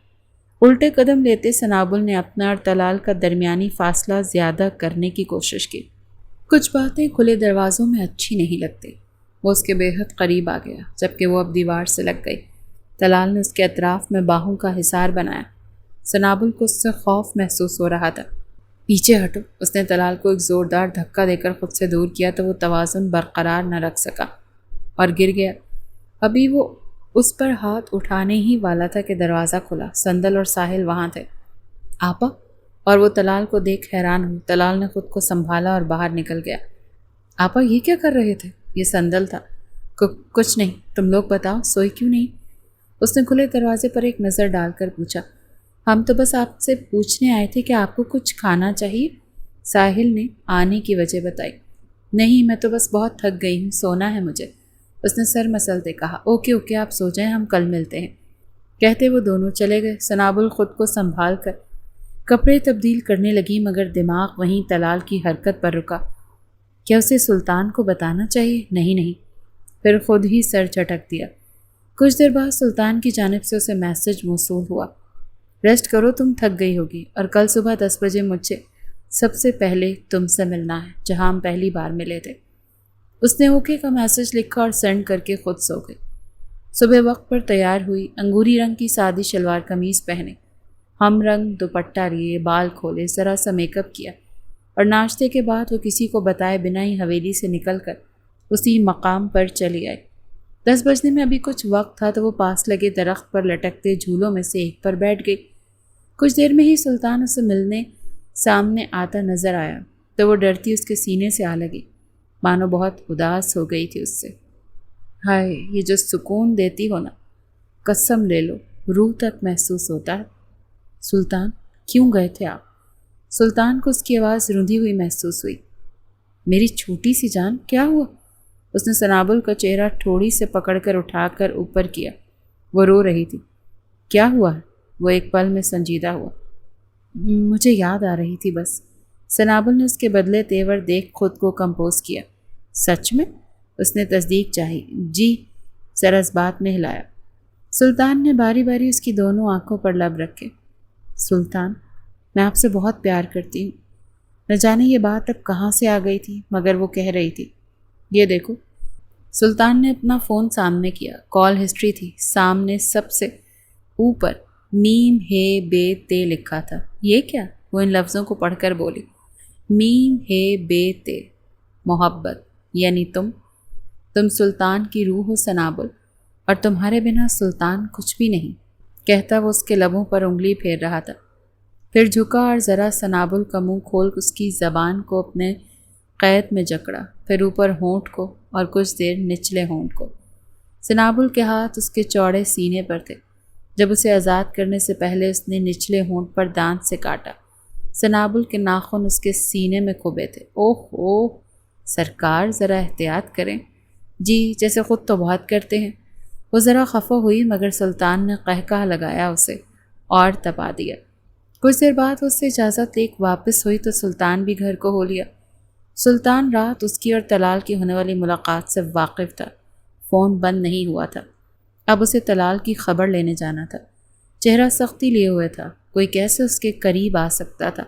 الٹے قدم لیتے سنابل نے اپنا اور طلال کا درمیانی فاصلہ زیادہ کرنے کی کوشش کی۔ کچھ باتیں کھلے دروازوں میں اچھی نہیں لگتی۔ وہ اس کے بے حد قریب آ گیا جبکہ وہ اب دیوار سے لگ گئی۔ طلال نے اس کے اطراف میں باہوں کا حصار بنایا۔ سنابل کو اس سے خوف محسوس ہو رہا تھا۔ پیچھے ہٹو، اس نے طلال کو ایک زوردار دھکا دے کر خود سے دور کیا تو وہ توازن برقرار نہ رکھ سکا اور گر گیا۔ ابھی وہ اس پر ہاتھ اٹھانے ہی والا تھا کہ دروازہ کھلا۔ سندل اور ساحل وہاں تھے۔ آپا؟ اور وہ طلال کو دیکھ حیران ہوئی۔ طلال نے خود کو سنبھالا اور باہر نکل گیا۔ آپا یہ کیا کر رہے تھے؟ یہ سندل تھا۔ کچھ نہیں، تم لوگ بتاؤ، سوئی کیوں نہیں؟ اس نے کھلے دروازے پر ایک نظر ڈال کر پوچھا۔ ہم تو بس آپ سے پوچھنے آئے تھے کہ آپ کو کچھ کھانا چاہیے؟ ساحل نے آنے کی وجہ بتائی۔ نہیں، میں تو بس بہت تھک گئی ہوں، سونا ہے مجھے، اس نے سر مسلتے کہا۔ اوکے آپ سو جائیں، ہم کل ملتے ہیں، کہتے وہ دونوں چلے گئے۔ سنابل خود کو سنبھال کر کپڑے تبدیل کرنے لگی، مگر دماغ وہیں طلال کی حرکت پر رکا۔ کیا اسے سلطان کو بتانا چاہیے؟ نہیں، پھر خود ہی سر جھٹک دیا۔ کچھ دیر بعد سلطان کی جانب سے اسے میسج موصول ہوا۔ ریسٹ کرو، تم تھک گئی ہوگی، اور کل صبح 10 بجے مجھے سب سے پہلے تم سے ملنا ہے، جہاں ہم پہلی بار ملے تھے۔ اس نے اوکے کا میسج لکھا اور سینڈ کر کے خود سو گئی۔ صبح وقت پر تیار ہوئی، انگوری رنگ کی سادی شلوار قمیض پہنے، ہم رنگ دوپٹہ لیے، بال کھولے، ذرا سا میک اپ کیا، اور ناشتے کے بعد وہ کسی کو بتائے بنا ہی حویلی سے نکل کر اسی مقام پر چلی آئی۔ 10 بجنے میں ابھی کچھ وقت تھا تو وہ پاس لگے درخت پر لٹکتے جھولوں میں سے ایک پر بیٹھ گئی۔ کچھ دیر میں ہی سلطان اسے ملنے سامنے آتا نظر آیا تو وہ ڈرتی اس کے سینے سے آ لگی، مانو بہت اداس ہو گئی تھی اس سے۔ ہائے، یہ جو سکون دیتی ہو نا، قسم لے لو روح تک محسوس ہوتا ہے۔ سلطان، کیوں گئے تھے آپ؟ سلطان کو اس کی آواز روندھی ہوئی محسوس ہوئی۔ میری چھوٹی سی جان، کیا ہوا؟ اس نے سنابل کا چہرہ ٹھوڑی سے پکڑ کر اٹھا کر اوپر کیا۔ وہ رو رہی تھی۔ کیا ہوا ہے؟ وہ ایک پل میں سنجیدہ ہوا۔ مجھے یاد آ رہی تھی بس۔ سنابل نے اس کے بدلے تیور دیکھ خود کو کمپوز کیا۔ سچ میں؟ اس نے تصدیق چاہی۔ جی، ذرا اس بات میں ہلایا۔ سلطان نے باری باری اس کی دونوں آنکھوں پر لب رکھے۔ سلطان، میں آپ سے بہت پیار کرتی ہوں۔ نہ جانے یہ بات اب کہاں سے آ گئی تھی، مگر وہ کہہ رہی تھی۔ یہ دیکھو۔ سلطان نے اپنا فون سامنے کیا۔ کال ہسٹری تھی۔ سامنے سب سے اوپر میم ہے بے تے لکھا تھا۔ یہ کیا؟ وہ ان لفظوں کو پڑھ کر بولی۔ میم ہے بے تے، محبت، یعنی تم سلطان کی روح ہو سنابل، اور تمہارے بنا سلطان کچھ بھی نہیں، کہتا وہ اس کے لبوں پر انگلی پھیر رہا تھا۔ پھر جھکا اور ذرا سنابل کا منہ کھول اس کی زبان کو اپنے قید میں جکڑا، پھر اوپر ہونٹ کو اور کچھ دیر نچلے ہونٹ کو۔ سنابل کے ہاتھ اس کے چوڑے سینے پر تھے۔ جب اسے آزاد کرنے سے پہلے اس نے نچلے ہونٹ پر دانت سے کاٹا۔ سنابل کے ناخن اس کے سینے میں کھبے تھے۔ اوہ سرکار، ذرا احتیاط کریں۔ جی، جیسے خود تو بہت کرتے ہیں۔ وہ ذرا خفا ہوئی، مگر سلطان نے قہقہ لگایا اسے اور تپا دیا۔ کچھ دیر بعد اس سے اجازت لے واپس ہوئی تو سلطان بھی گھر کو ہو لیا۔ سلطان رات اس کی اور طلال کی ہونے والی ملاقات سے واقف تھا۔ فون بند نہیں ہوا تھا۔ اب اسے طلال کی خبر لینے جانا تھا۔ چہرہ سختی لیے ہوئے تھا۔ کوئی کیسے اس کے قریب آ سکتا تھا؟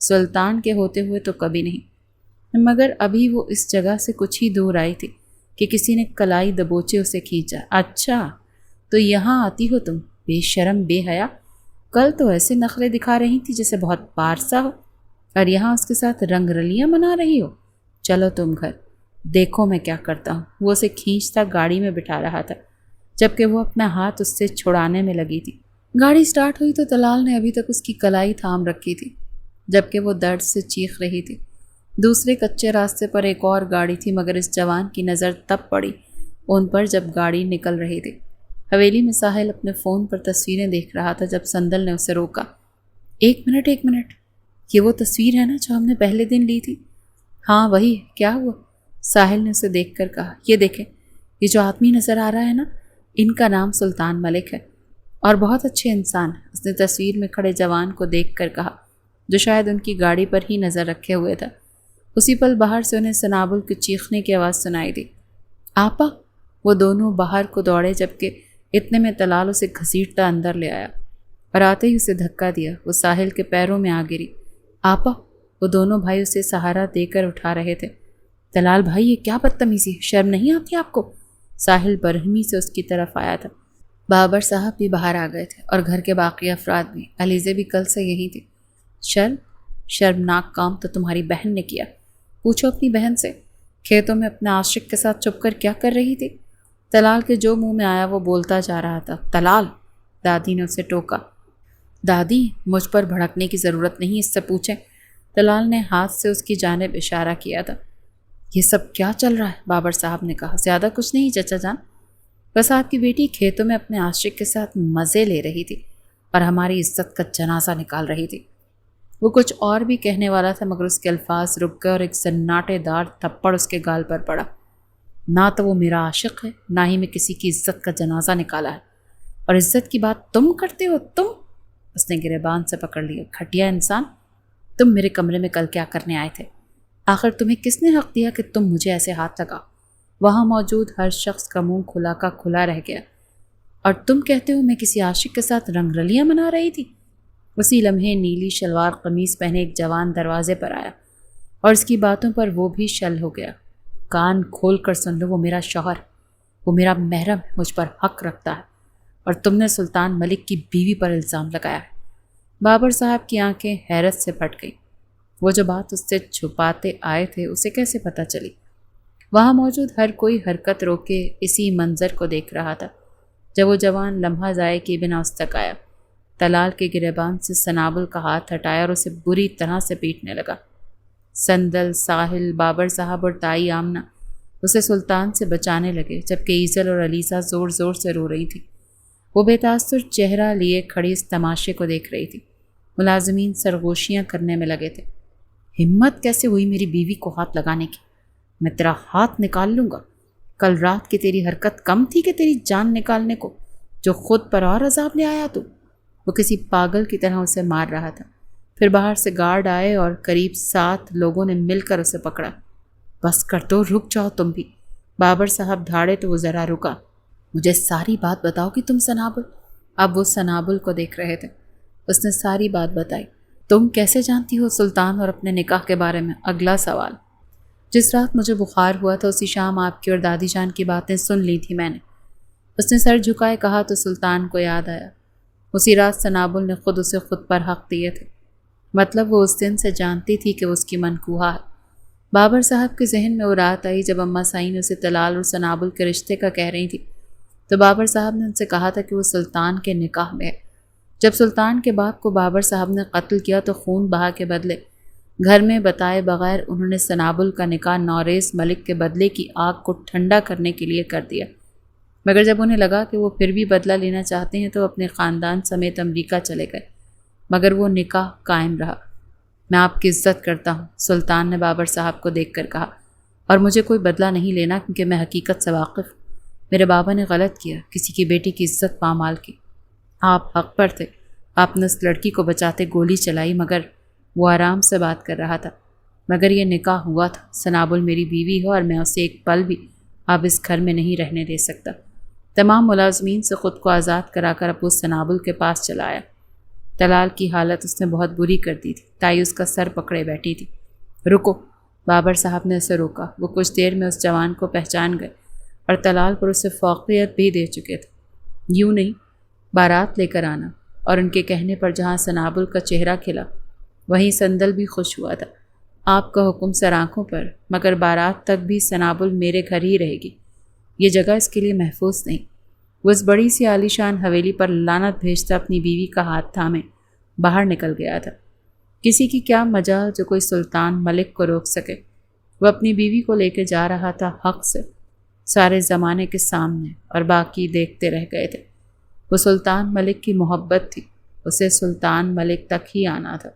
سلطان کے ہوتے ہوئے تو کبھی نہیں، مگر ابھی وہ اس جگہ سے کچھ ہی دور آئی تھی کہ کسی نے کلائی دبوچے اسے کھینچا۔ اچھا، تو یہاں آتی ہو تم، بے شرم بے حیا؟ کل تو ایسے نخرے دکھا رہی تھی جیسے بہت پارسا ہو، اور یہاں اس کے ساتھ رنگ رلیاں منا رہی ہو۔ چلو تم گھر، دیکھو میں کیا کرتا ہوں۔ وہ اسے کھینچتا گاڑی میں بٹھا رہا تھا، جبکہ وہ اپنا ہاتھ اس سے چھڑانے میں لگی تھی۔ گاڑی سٹارٹ ہوئی تو طلال نے ابھی تک اس کی کلائی تھام رکھی تھی، جبکہ وہ درد سے چیخ رہی تھی۔ دوسرے کچے راستے پر ایک اور گاڑی تھی، مگر اس جوان کی نظر تب پڑی ان پر جب گاڑی نکل رہی تھی۔ حویلی میں ساحل اپنے فون پر تصویریں دیکھ رہا تھا جب سندل نے اسے روکا۔ ایک منٹ، یہ وہ تصویر ہے نا جو ہم نے پہلے دن لی تھی؟ ہاں وہی، کیا ہوا؟ ساحل نے اسے دیکھ کر کہا۔ یہ دیکھیں، یہ جو آدمی نظر آ رہا ہے نا، ان کا نام سلطان ملک ہے، اور بہت اچھے انسان ہیں۔ اس نے تصویر میں کھڑے جوان کو دیکھ کر کہا، جو شاید ان کی گاڑی پر ہی نظر رکھے ہوئے تھا۔ اسی پل باہر سے انہیں سنابل کے چیخنے کی آواز سنائی دی۔ آپا! وہ دونوں باہر کو دوڑے، جبکہ اتنے میں طلال اسے گھسیٹتا اندر لے آیا اور آتے ہی اسے دھکا دیا۔ وہ ساحل کے پیروں میں آ گری۔ آپا! وہ دونوں بھائی اسے سہارا دے کر اٹھا رہے تھے۔ طلال بھائی، یہ کیا بدتمیزی، شرم نہیں آتی آپ کو؟ ساحل برہمی سے اس کی طرف آیا تھا۔ بابر صاحب بھی باہر آ گئے تھے، اور گھر کے باقی افراد بھی۔ علیزے بھی کل سے یہی تھی۔ شرمناک کام تو تمہاری بہن نے کیا۔ پوچھو اپنی بہن سے، کھیتوں میں اپنے عاشق کے ساتھ چھپ کر کیا کر رہی تھی؟ طلال کے جو منہ میں آیا وہ بولتا جا رہا تھا۔ طلال، دادی نے اسے ٹوکا۔ دادی، مجھ پر بھڑکنے کی ضرورت نہیں، اس سے پوچھیں۔ طلال نے ہاتھ سے اس کی جانب اشارہ کیا تھا۔ یہ سب کیا چل رہا ہے؟ بابر صاحب نے کہا۔ زیادہ کچھ نہیں چچا جان، بس آپ کی بیٹی کھیتوں میں اپنے عاشق کے ساتھ مزے لے رہی تھی اور ہماری عزت کا جنازہ نکال رہی تھی۔ وہ کچھ اور بھی کہنے والا تھا مگر اس کے الفاظ رک گئے اور ایک سناٹے دار تھپڑ اس کے گال پر پڑا۔ نہ تو وہ میرا عاشق ہے، نہ ہی میں کسی کی عزت کا جنازہ نکالا ہے، اور عزت کی بات تم کرتے ہو؟ تم؟ اس نے گریبان سے پکڑ لیا۔ گھٹیا انسان، تم میرے کمرے میں کل کیا کرنے آئے تھے؟ آخر تمہیں کس نے حق دیا کہ تم مجھے ایسے ہاتھ لگاؤ؟ وہاں موجود ہر شخص کا منہ کھلا کا کھلا رہ گیا۔ اور تم کہتے ہو میں کسی عاشق کے ساتھ رنگ رلیاں منا رہی تھی؟ اسی لمحے نیلی شلوار قمیص پہنے ایک جوان دروازے پر آیا اور اس کی باتوں پر وہ بھی شل ہو گیا۔ کان کھول کر سن لو، وہ میرا شوہر، وہ میرا محرم ہے، مجھ پر حق رکھتا ہے، اور تم نے سلطان ملک کی بیوی پر الزام لگایا ہے۔ بابر صاحب کی آنکھیں حیرت سے پھٹ گئیں۔ وہ جو بات اس سے چھپاتے آئے تھے اسے کیسے پتہ چلی؟ وہاں موجود ہر کوئی حرکت روکے اسی منظر کو دیکھ رہا تھا۔ جب وہ جوان لمحہ ضائع کیے بنا اس تک آیا، طلال کے گریبان سے سنابل کا ہاتھ ہٹایا اور اسے بری طرح سے پیٹنے لگا۔ سندل، ساحل، بابر صاحب اور تائی آمنہ اسے سلطان سے بچانے لگے، جبکہ ایزل اور علیسا زور زور سے رو رہی تھی۔ وہ بے تاثر چہرہ لیے کھڑی اس تماشے کو دیکھ رہی تھی۔ ملازمین سرگوشیاں کرنے میں لگے تھے۔ ہمت کیسے ہوئی میری بیوی کو ہاتھ لگانے کی؟ میں تیرا ہاتھ نکال لوں گا۔ کل رات کی تیری حرکت کم تھی کہ تیری جان نکالنے کو، جو خود پر اور عذاب لے آیا تو؟ وہ کسی پاگل کی طرح اسے مار رہا تھا۔ پھر باہر سے گارڈ آئے اور قریب 7 لوگوں نے مل کر اسے پکڑا۔ بس کر دو، رک جاؤ تم بھی۔ بابر صاحب دھاڑے تو وہ ذرا رکا۔ مجھے ساری بات بتاؤ کہ تم سنابل؟ اب وہ سنابل کو دیکھ رہے تھے۔ اس نے ساری بات بتائی۔ تم کیسے جانتی ہو سلطان اور اپنے نکاح کے بارے میں؟ اگلا سوال۔ جس رات مجھے بخار ہوا تھا اسی شام آپ کی اور دادی جان کی باتیں سن لی تھی میں نے۔ اس نے سر جھکائے کہا تو سلطان کو یاد آیا۔ اسی رات سنابل نے خود اسے خود پر حق دیے تھے۔ مطلب وہ اس دن سے جانتی تھی کہ وہ اس کی منکوحہ ہے۔ بابر صاحب کے ذہن میں وہ رات آئی جب اماں سائیں اسے طلال اور سنابل کے رشتے کا کہہ رہی تھی، تو بابر صاحب نے ان سے کہا تھا کہ وہ سلطان کے نکاح میں ہے۔ جب سلطان کے باپ کو بابر صاحب نے قتل کیا تو خون بہا کے بدلے گھر میں بتائے بغیر انہوں نے سنابل کا نکاح نوریس ملک کے بدلے کی آگ کو ٹھنڈا کرنے کے لیے کر دیا۔ مگر جب انہیں لگا کہ وہ پھر بھی بدلہ لینا چاہتے ہیں تو اپنے خاندان سمیت امریکہ چلے گئے، مگر وہ نکاح قائم رہا۔ میں آپ کی عزت کرتا ہوں، سلطان نے بابر صاحب کو دیکھ کر کہا، اور مجھے کوئی بدلہ نہیں لینا کیونکہ میں حقیقت سے واقف ہوں۔ میرے بابا نے غلط کیا، کسی کی بیٹی کی عزت پامال کی۔ آپ حق پر تھے، آپ نے اس لڑکی کو بچاتے گولی چلائی، مگر وہ آرام سے بات کر رہا تھا۔ مگر یہ نکاح ہوا تھا، سنابل میری بیوی ہے اور میں اسے ایک پل بھی اب اس گھر میں نہیں رہنے دے سکتا۔ تمام ملازمین سے خود کو آزاد کرا کر ابو سنابل کے پاس چلا آیا۔ طلال کی حالت اس نے بہت بری کر دی تھی۔ تائی اس کا سر پکڑے بیٹھی تھی۔ رکو، بابر صاحب نے اسے روکا۔ وہ کچھ دیر میں اس جوان کو پہچان گئے اور طلال پر اسے فوقیت بھی دے چکے تھے۔ یوں نہیں، بارات لے کر آنا۔ اور ان کے کہنے پر جہاں سنابل کا چہرہ کھلا وہیں سندل بھی خوش ہوا تھا۔ آپ کا حکم سر آنکھوں پر، مگر بارات تک بھی سنابل میرے گھر ہی رہے گی۔ یہ جگہ اس کے لیے محفوظ نہیں۔ وہ اس بڑی سی عالیشان حویلی پر لعنت بھیجتا اپنی بیوی کا ہاتھ تھامے باہر نکل گیا تھا۔ کسی کی کیا مجال جو کوئی سلطان ملک کو روک سکے؟ وہ اپنی بیوی کو لے کے جا رہا تھا حق سے، سارے زمانے کے سامنے، اور باقی دیکھتے رہ گئے تھے۔ وہ سلطان ملک کی محبت تھی، اسے سلطان ملک تک ہی آنا تھا۔